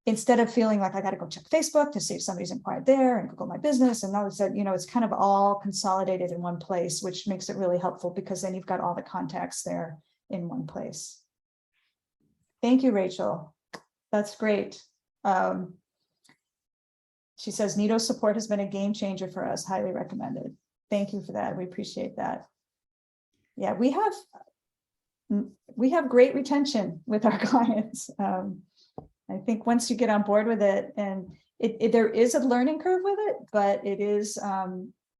instead of feeling like I got to go check Facebook to see if somebody's inquired there and Google My Business, and all of a sudden, it's kind of all consolidated in one place, which makes it really helpful because then you've got all the contacts there in one place. Thank you, Rachel. That's great. She says, Nido support has been a game changer for us. Highly recommended. Thank you for that. We appreciate that. Yeah, we have great retention with our clients. I think once you get on board with it, and there is a learning curve with it, but it is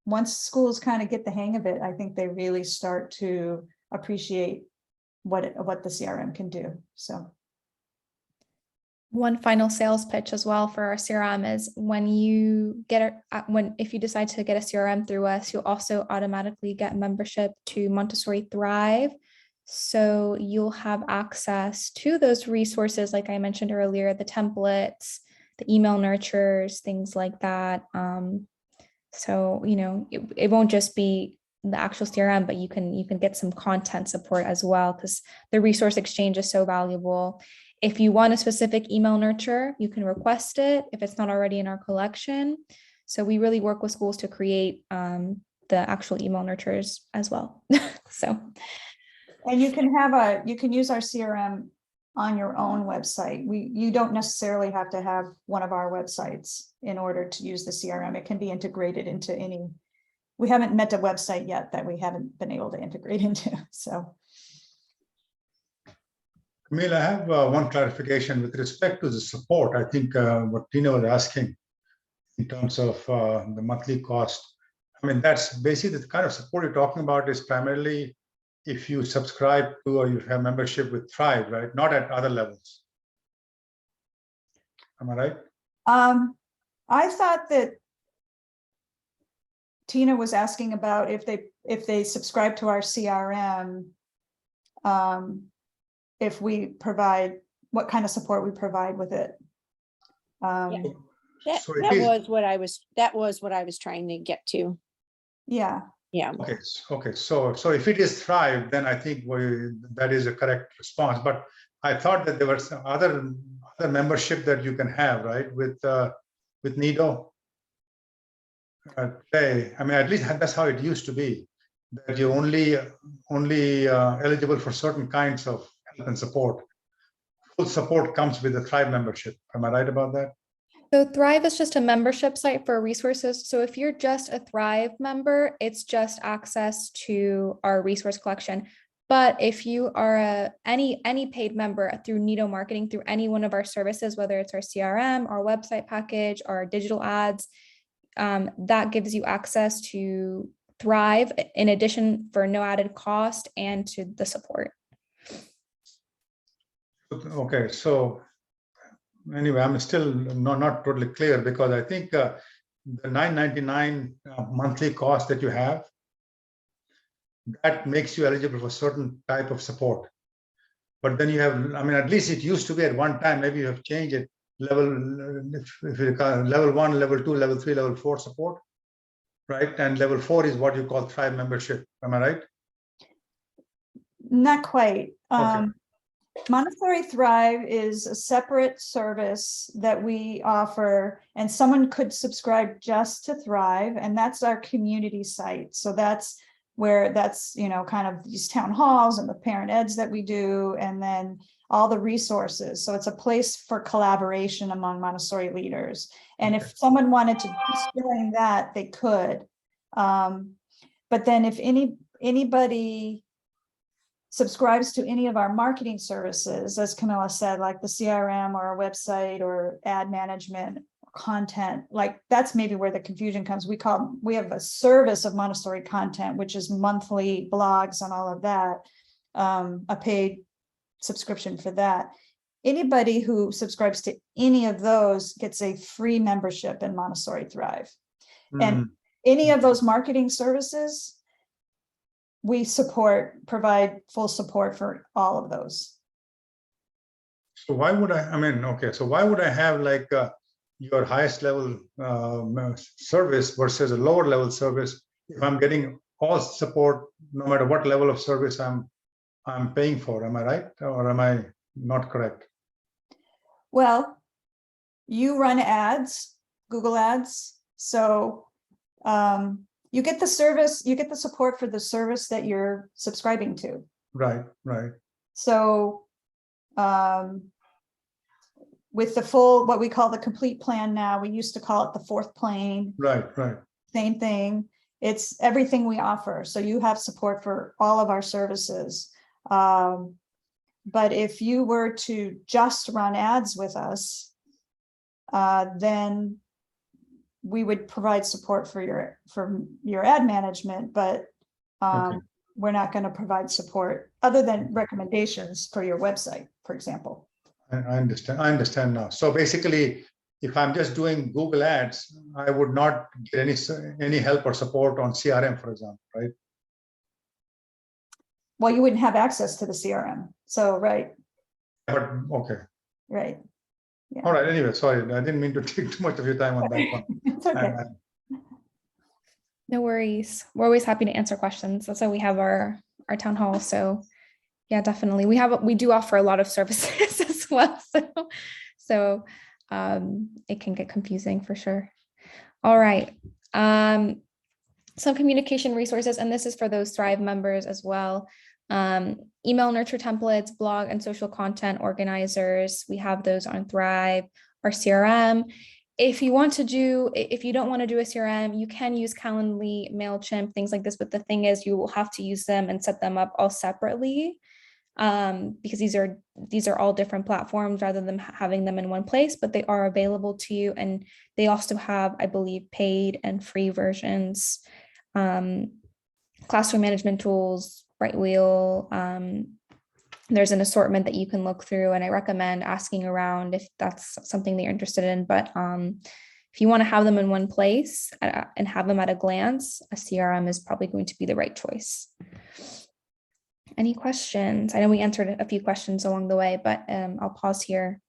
once schools kind of get the hang of it, I think they really start to appreciate what the CRM can do. So one final sales pitch as well for our CRM is when you get if you decide to get a CRM through us, you'll also automatically get membership to Montessori Thrive. So you'll have access to those resources, like I mentioned earlier, the templates, the email nurtures, things like that. So, it won't just be the actual CRM, but you can get some content support as well, because the resource exchange is so valuable. If you want a specific email nurture, you can request it if it's not already in our collection. So we really work with schools to create the actual email nurtures as well. So. And you can use our CRM on your own website. You don't necessarily have to have one of our websites in order to use the CRM. It can be integrated into any. We haven't met a website yet that we haven't been able to integrate into. So. Camille, I have one clarification with respect to the support. I think what Tina was asking in terms of the monthly cost. I mean, that's basically the kind of support you're talking about is primarily if you subscribe to or you have membership with Thrive, right? Not at other levels. Am I right? I thought that Tina was asking about if they subscribe to our CRM, if we provide, what kind of support we provide with it. That was what I was trying to get to. Yeah. Yeah. Okay. So if it is Thrive, then I think that is a correct response. But I thought that there were some other membership that you can have, right? With Nido. I mean, at least that's how it used to be. That you're only eligible for certain kinds of help and support. Full support comes with the Thrive membership. Am I right about that? So Thrive is just a membership site for resources. So if you're just a Thrive member, it's just access to our resource collection. But if you are any paid member through Nido Marketing, through any one of our services, whether it's our CRM, our website package, our digital ads, that gives you access to Thrive in addition for no added cost and to the support. Okay, so anyway, I'm still not totally clear because I think the $9.99 monthly cost that you have, that makes you eligible for certain type of support. But then you have, I mean, at least it used to be at one time, maybe you have changed it, if you call level 1, level 2, level 3, level 4 support, right? And level 4 is what you call Thrive membership. Am I right? Not quite. Okay. Montessori Thrive is a separate service that we offer, and someone could subscribe just to Thrive, and that's our community site. So that's where kind of these town halls and the parent eds that we do, and then all the resources. So it's a place for collaboration among Montessori leaders. And if someone wanted to join that, they could. But then if anybody subscribes to any of our marketing services, as Camilla said, like the CRM or our website or ad management, content, like that's maybe where the confusion comes. We have a service of Montessori content, which is monthly blogs and all of that, a paid subscription for that. Anybody who subscribes to any of those gets a free membership in Montessori Thrive. And any of those marketing services, we provide full support for all of those. So why would so why would I have like your highest level service versus a lower level service if I'm getting all support no matter what level of service I'm paying for? Am I right or am I not correct? Well, you run ads, Google ads, so you get the service, you get the support for the service that you're subscribing to. Right. So with the full, what we call the complete plan now, we used to call it the fourth plane. Right. Same thing. It's everything we offer. So you have support for all of our services. But if you were to just run ads with us, then we would provide support for your ad management, but Okay. we're not going to provide support other than recommendations for your website, for example. I understand. I understand now. So basically, if I'm just doing Google Ads, I would not get any help or support on CRM, for example, right? Well, you wouldn't have access to the CRM. So, right, But okay. right. All right. Anyway, sorry, I didn't mean to take too much of your time on that one. It's okay. No worries. We're always happy to answer questions. That's why we have our town hall. So yeah, definitely. We do offer a lot of services as well. So it can get confusing for sure. All right. Some communication resources, and this is for those Thrive members as well. Email nurture templates, blog and social content organizers. We have those on Thrive, our CRM. If you don't want to do a CRM, you can use Calendly, MailChimp, things like this. But the thing is, you will have to use them and set them up all separately, because these are all different platforms rather than having them in one place, but they are available to you. And they also have, I believe, paid and free versions. Classroom management tools, Brightwheel. There's an assortment that you can look through, and I recommend asking around if that's something that you're interested in. But if you want to have them in one place and have them at a glance, a CRM is probably going to be the right choice. Any questions? I know we answered a few questions along the way, but I'll pause here.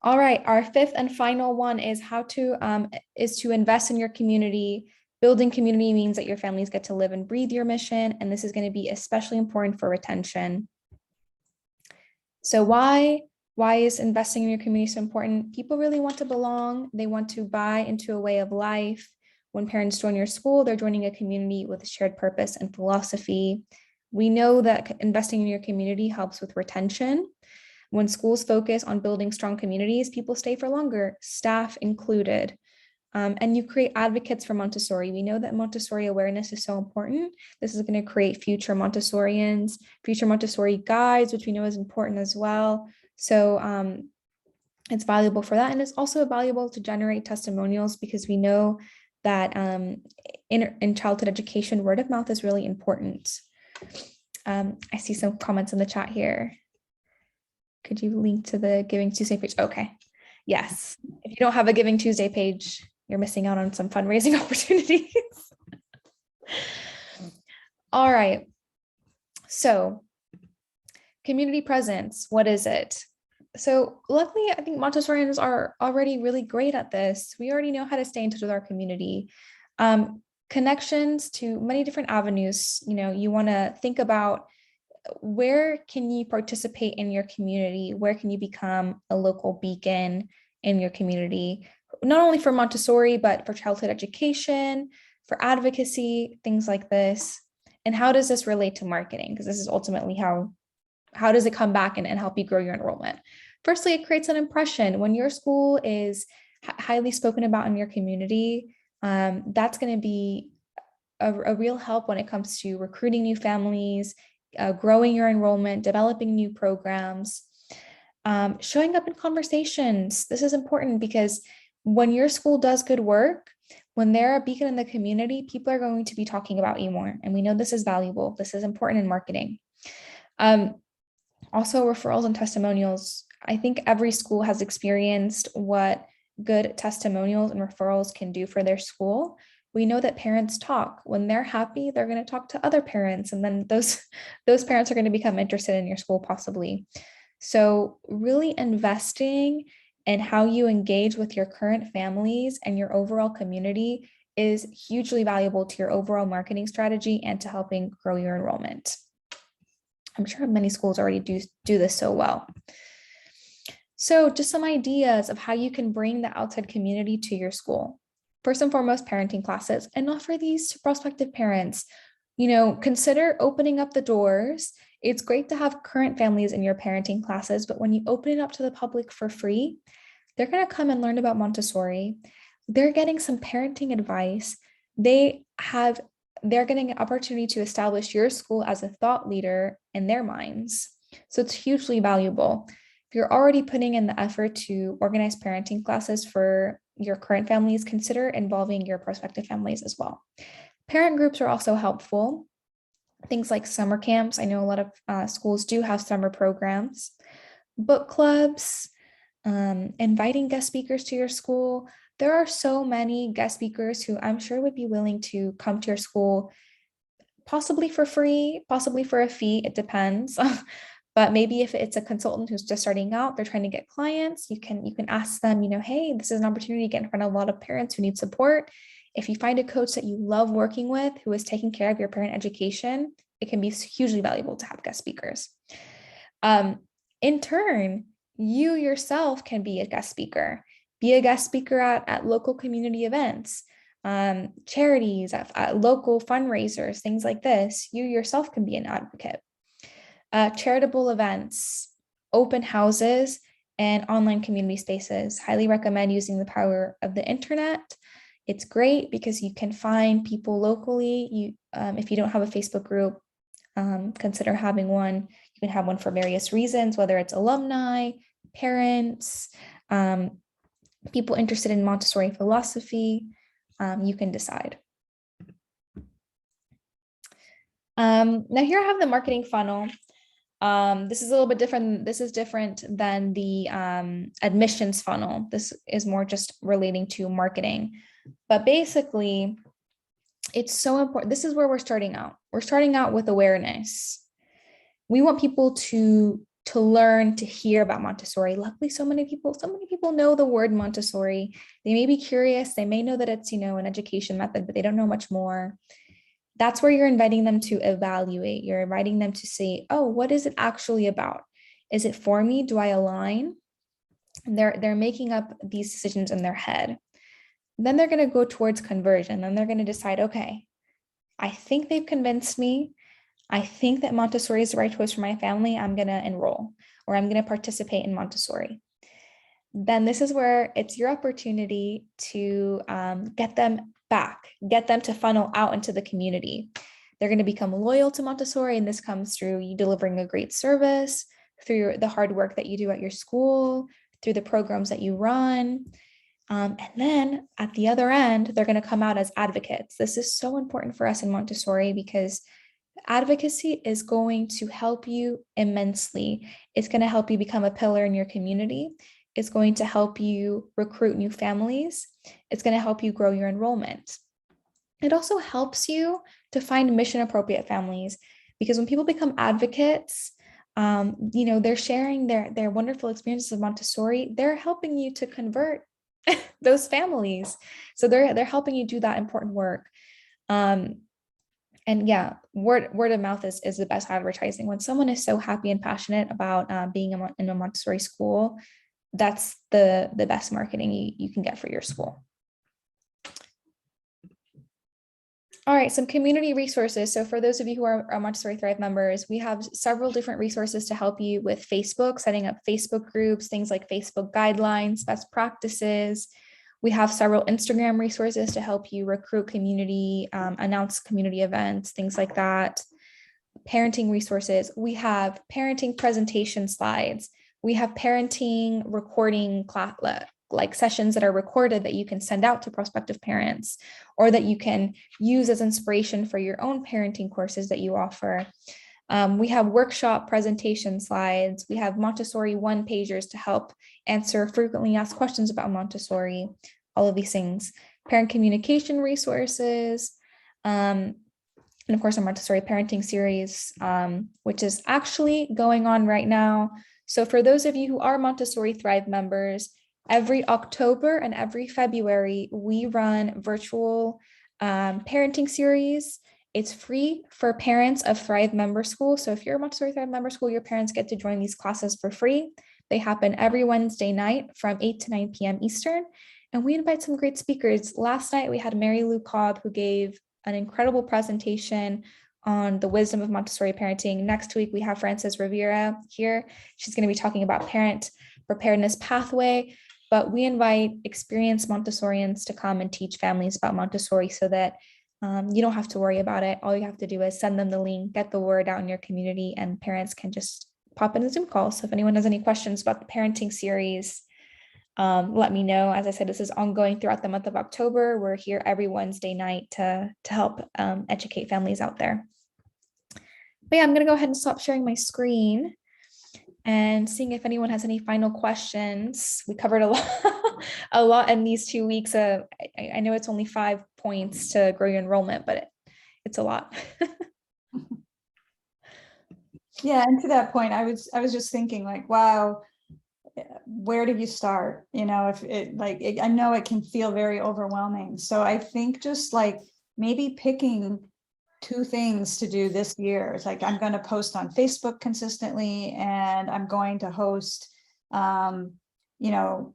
All right, our fifth and final one is how to invest in your community. Building community means that your families get to live and breathe your mission, and this is going to be especially important for retention. So why is investing in your community so important? People really want to belong. They want to buy into a way of life. When parents join your school, they're joining a community with a shared purpose and philosophy. We know that investing in your community helps with retention. When schools focus on building strong communities, people stay for longer, staff included. And you create advocates for Montessori. We know that Montessori awareness is so important. This is going to create future Montessorians, future Montessori guides, which we know is important as well. So it's valuable for that. And it's also valuable to generate testimonials, because we know that in childhood education, word of mouth is really important. I see some comments in the chat here. Could you link to the Giving Tuesday page? Okay. Yes. If you don't have a Giving Tuesday page, you're missing out on some fundraising opportunities. All right. So community presence, what is it? So luckily, I think Montessorians are already really great at this. We already know how to stay in touch with our community. Connections to many different avenues. You want to think about, where can you participate in your community? Where can you become a local beacon in your community? Not only for Montessori, but for childhood education, for advocacy, things like this. And how does this relate to marketing? Because this is ultimately how does it come back and help you grow your enrollment? Firstly, it creates an impression. When your school is highly spoken about in your community, that's going to be a real help when it comes to recruiting new families, growing your enrollment, developing new programs, showing up in conversations. This is important, because when your school does good work, when they're a beacon in the community, people are going to be talking about you more. And we know this is valuable. This is important in marketing. Also, referrals and testimonials. I think every school has experienced what good testimonials and referrals can do for their school. We know that parents talk. When they're happy, they're going to talk to other parents, and then those parents are going to become interested in your school possibly. So really investing in how you engage with your current families and your overall community is hugely valuable to your overall marketing strategy and to helping grow your enrollment. I'm sure many schools already do this so well. So just some ideas of how you can bring the outside community to your school. First and foremost, parenting classes, and offer these to prospective parents. Consider opening up the doors. It's great to have current families in your parenting classes, but when you open it up to the public for free, they're going to come and learn about Montessori. They're getting some parenting advice. They're getting an opportunity to establish your school as a thought leader in their minds. So it's hugely valuable. If you're already putting in the effort to organize parenting classes for your current families, consider involving your prospective families as well. Parent groups are also helpful. Things like summer camps. I know a lot of schools do have summer programs. Book clubs, inviting guest speakers to your school. There are so many guest speakers who I'm sure would be willing to come to your school, possibly for free, possibly for a fee, it depends. But maybe if it's a consultant who's just starting out, they're trying to get clients, you can ask them, hey, this is an opportunity to get in front of a lot of parents who need support. If you find a coach that you love working with who is taking care of your parent education, it can be hugely valuable to have guest speakers. In turn, you yourself can be a guest speaker. Be a guest speaker at local community events, charities, at local fundraisers, things like this. You yourself can be an advocate. Charitable events, open houses, and online community spaces. Highly recommend using the power of the internet. It's great because you can find people locally. If you don't have a Facebook group, consider having one. You can have one for various reasons, whether it's alumni, parents, people interested in Montessori philosophy. You can decide. Now here I have the marketing funnel. This is a little bit different. This is different than the admissions funnel. This is more just relating to marketing. But basically, it's so important. This is where we're starting out. We're starting out with awareness. We want people to learn, to hear about Montessori. Luckily, so many people know the word Montessori. They may be curious. They may know that it's, an education method, but they don't know much more. That's where you're inviting them to evaluate. You're inviting them to say, oh, what is it actually about? Is it for me? Do I align? And they're making up these decisions in their head. Then they're going to go towards conversion. Then they're going to decide, okay, I think they've convinced me. I think that Montessori is the right choice for my family. I'm going to enroll, or I'm going to participate in Montessori. Then this is where it's your opportunity to get them back, get them to funnel out into the community. They're going to become loyal to Montessori, and this comes through you delivering a great service, through the hard work that you do at your school, through the programs that you run. And then at the other end, they're going to come out as advocates. This is so important for us in Montessori because advocacy is going to help you immensely. It's going to help you become a pillar in your community. It's going to help you recruit new families. It's going to help you grow your enrollment. It also helps you to find mission appropriate families, because when people become advocates, they're sharing their wonderful experiences of Montessori. They're helping you to convert those families. So they're helping you do that important work. And yeah, word of mouth is the best advertising. When someone is so happy and passionate about being in a Montessori school, that's the best marketing you can get for your school. All right, some community resources. So for those of you who are Montessori Thrive members, we have several different resources to help you with Facebook, setting up Facebook groups, things like Facebook guidelines, best practices. We have several Instagram resources to help you recruit community, announce community events, things like that. Parenting resources. We have parenting presentation slides. We have parenting recording class, like sessions that are recorded that you can send out to prospective parents, or that you can use as inspiration for your own parenting courses that you offer. We have workshop presentation slides. We have Montessori one-pagers to help answer frequently asked questions about Montessori, all of these things. Parent communication resources, and of course, our Montessori parenting series, which is actually going on right now. So for those of you who are Montessori Thrive members, every October and every February, we run virtual parenting series. It's free for parents of Thrive member school. So if you're a Montessori Thrive member school, your parents get to join these classes for free. They happen every Wednesday night from 8 to 9 p.m. Eastern. And we invite some great speakers. Last night, we had Mary Lou Cobb, who gave an incredible presentation on the wisdom of Montessori parenting. Next week, we have Frances Rivera here. She's going to be talking about parent preparedness pathway. But we invite experienced Montessorians to come and teach families about Montessori so that you don't have to worry about it. All you have to do is send them the link, get the word out in your community, and parents can just pop in a Zoom call. So if anyone has any questions about the parenting series, let me know. As I said, this is ongoing throughout the month of October. We're here every Wednesday night to help educate families out there. But yeah, I'm going to go ahead and stop sharing my screen and seeing if anyone has any final questions. We covered a lot in these 2 weeks. I know it's only 5 points to grow your enrollment, but it's a lot. Yeah, and to that point, I was just thinking like, wow, where do you start? You know, if it I know it can feel very overwhelming. So I think just like maybe picking 2 things to do this year. It's like, I'm going to post on Facebook consistently, and I'm going to host, you know,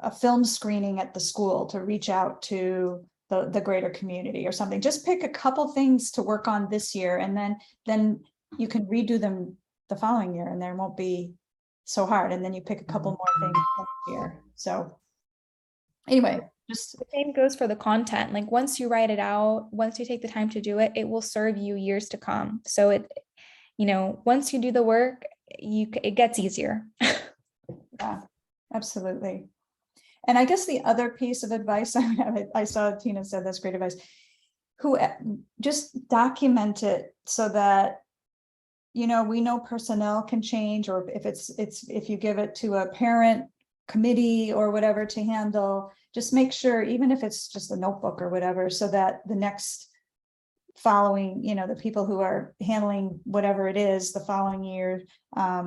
a film screening at the school to reach out to the greater community or something. Just pick a couple things to work on this year, and then you can redo them the following year, and there won't be so hard. And then you pick a couple more things next year. So anyway, just the same goes for the content. Like once you write it out, once you take the time to do it, it will serve you years to come. So it, you know, once you do the work, it gets easier. Yeah, absolutely. And I guess the other piece of advice I would have, I saw Tina said that's great advice, who just document it so that, you know, we know personnel can change, or if you give it to a parent committee or whatever to handle, just make sure, even if it's just a notebook or whatever, so that the next following, you know, the people who are handling whatever it is the following year,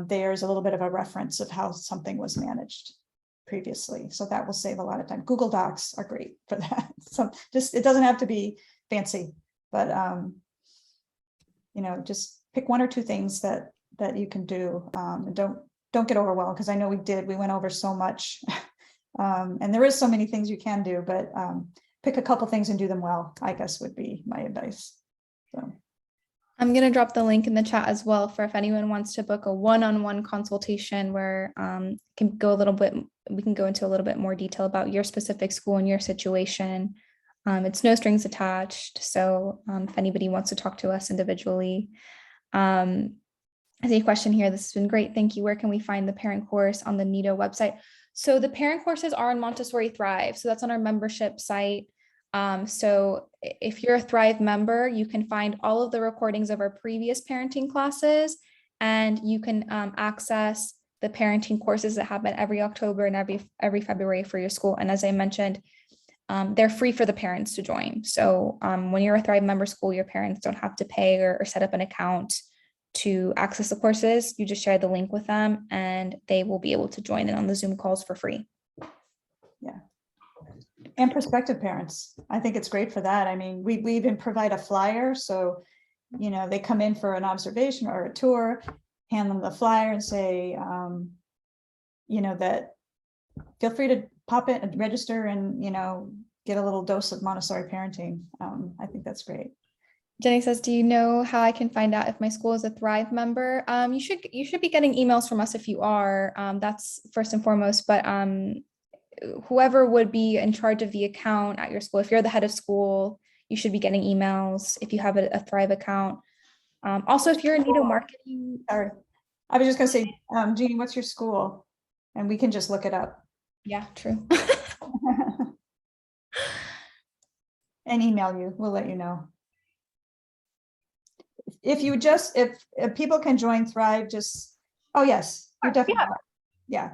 there's a little bit of a reference of how something was managed previously. So that will save a lot of time. Google Docs are great for that. So just, it doesn't have to be fancy, but you know, just pick 1 or 2 things that you can do. And don't get overwhelmed, because I know we went over so much. And there is so many things you can do, but pick a couple things and do them well, I guess would be my advice. So I'm going to drop the link in the chat as well for if anyone wants to book a one-on-one consultation where we can go into a little bit more detail about your specific school and your situation. It's no strings attached. So if anybody wants to talk to us individually, I see a question here. This has been great. Thank you. Where can we find the parent course on the Nido website? So the parent courses are on Montessori Thrive. So that's on our membership site. So if you're a Thrive member, you can find all of the recordings of our previous parenting classes, and you can access the parenting courses that happen every October and every February for your school. And as I mentioned, they're free for the parents to join. So when you're a Thrive member school, your parents don't have to pay or set up an account to access the courses. You just share the link with them and they will be able to join in on the Zoom calls for free. yeah. And prospective parents, I think it's great for that. I mean, we even provide a flyer. So, you know, they come in for an observation or a tour, hand them the flyer and say, you know, that feel free to pop in and register and, you know, get a little dose of Montessori parenting. I think that's great. Jenny says, do you know how I can find out if my school is a Thrive member? You should be getting emails from us if you are. That's first and foremost, but whoever would be in charge of the account at your school, if you're the head of school, you should be getting emails if you have a Thrive account. Also, if you're in Nido Marketing. Sorry, I was just gonna say, Jeannie, what's your school? And we can just look it up. Yeah, true. And email you, we'll let you know. If you just, if people can join Thrive, just, oh yes, you're definitely, yeah.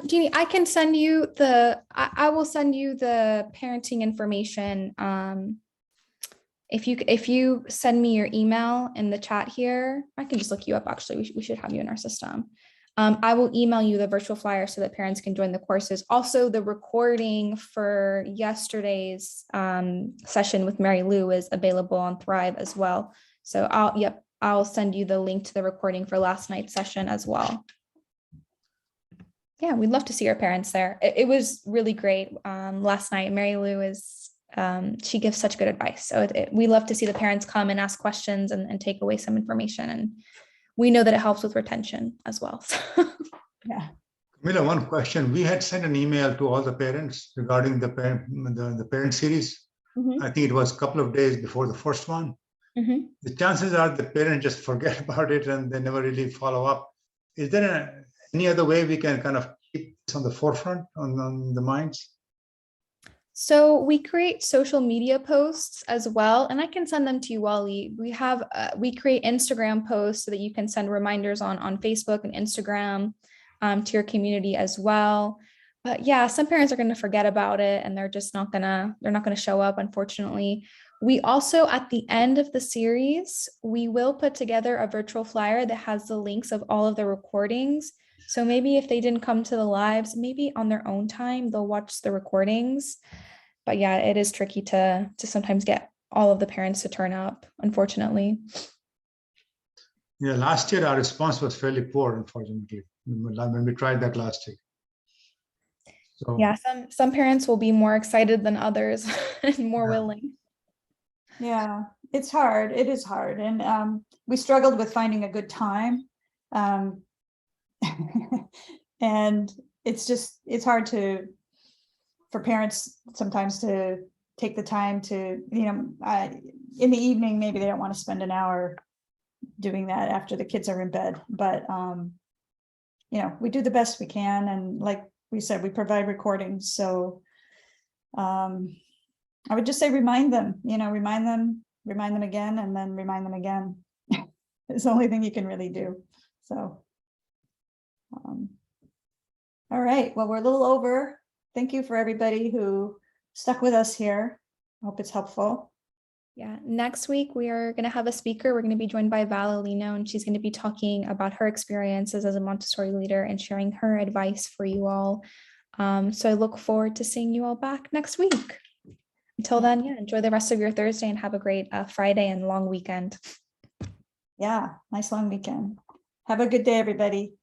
Jeannie, I can send you I will send you the parenting information. If you send me your email in the chat here, I can just look you up. Actually, we should have you in our system. I will email you the virtual flyer so that parents can join the courses. Also, the recording for yesterday's session with Mary Lou is available on Thrive as well. So I'll send you the link to the recording for last night's session as well. Yeah, we'd love to see our parents there. It was really great last night. Mary Lou she gives such good advice. So we love to see the parents come and ask questions and take away some information. And we know that it helps with retention as well. Yeah. Camilla, one question. We had sent an email to all the parents regarding the parent series. I think it was a couple of days before the first one. Mhm. the chances are the parents just forget about it and they never really follow up. Is there any other way we can kind of keep this on the forefront, on the minds? So we create social media posts as well, and I can send them to you, Wally. We create Instagram posts so that you can send reminders on Facebook and Instagram to your community as well. But yeah, some parents are going to forget about it, and they're not gonna show up, unfortunately. We also, at the end of the series, we will put together a virtual flyer that has the links of all of the recordings. So maybe if they didn't come to the lives, maybe on their own time, they'll watch the recordings. But yeah, it is tricky to sometimes get all of the parents to turn up, unfortunately. Yeah, last year our response was fairly poor, unfortunately, when we tried that last year. So Yeah, some parents will be more excited than others and more Yeah. willing. Yeah, it's hard. It is hard. And we struggled with finding a good time. Um, and it's hard for parents sometimes to take the time to, in the evening, maybe they don't want to spend an hour doing that after the kids are in bed. But, we do the best we can. And like we said, we provide recordings. So I would just say remind them again, and then remind them again. It's the only thing you can really do. So, all right, well, we're a little over. Thank you for everybody who stuck with us here. Hope it's helpful. Yeah, next week we are going to have a speaker. We're going to be joined by Val Alino, and she's going to be talking about her experiences as a Montessori leader and sharing her advice for you all. So I look forward to seeing you all back next week. Until then, yeah, enjoy the rest of your Thursday and have a great Friday and long weekend. Yeah, nice long weekend. Have a good day, everybody.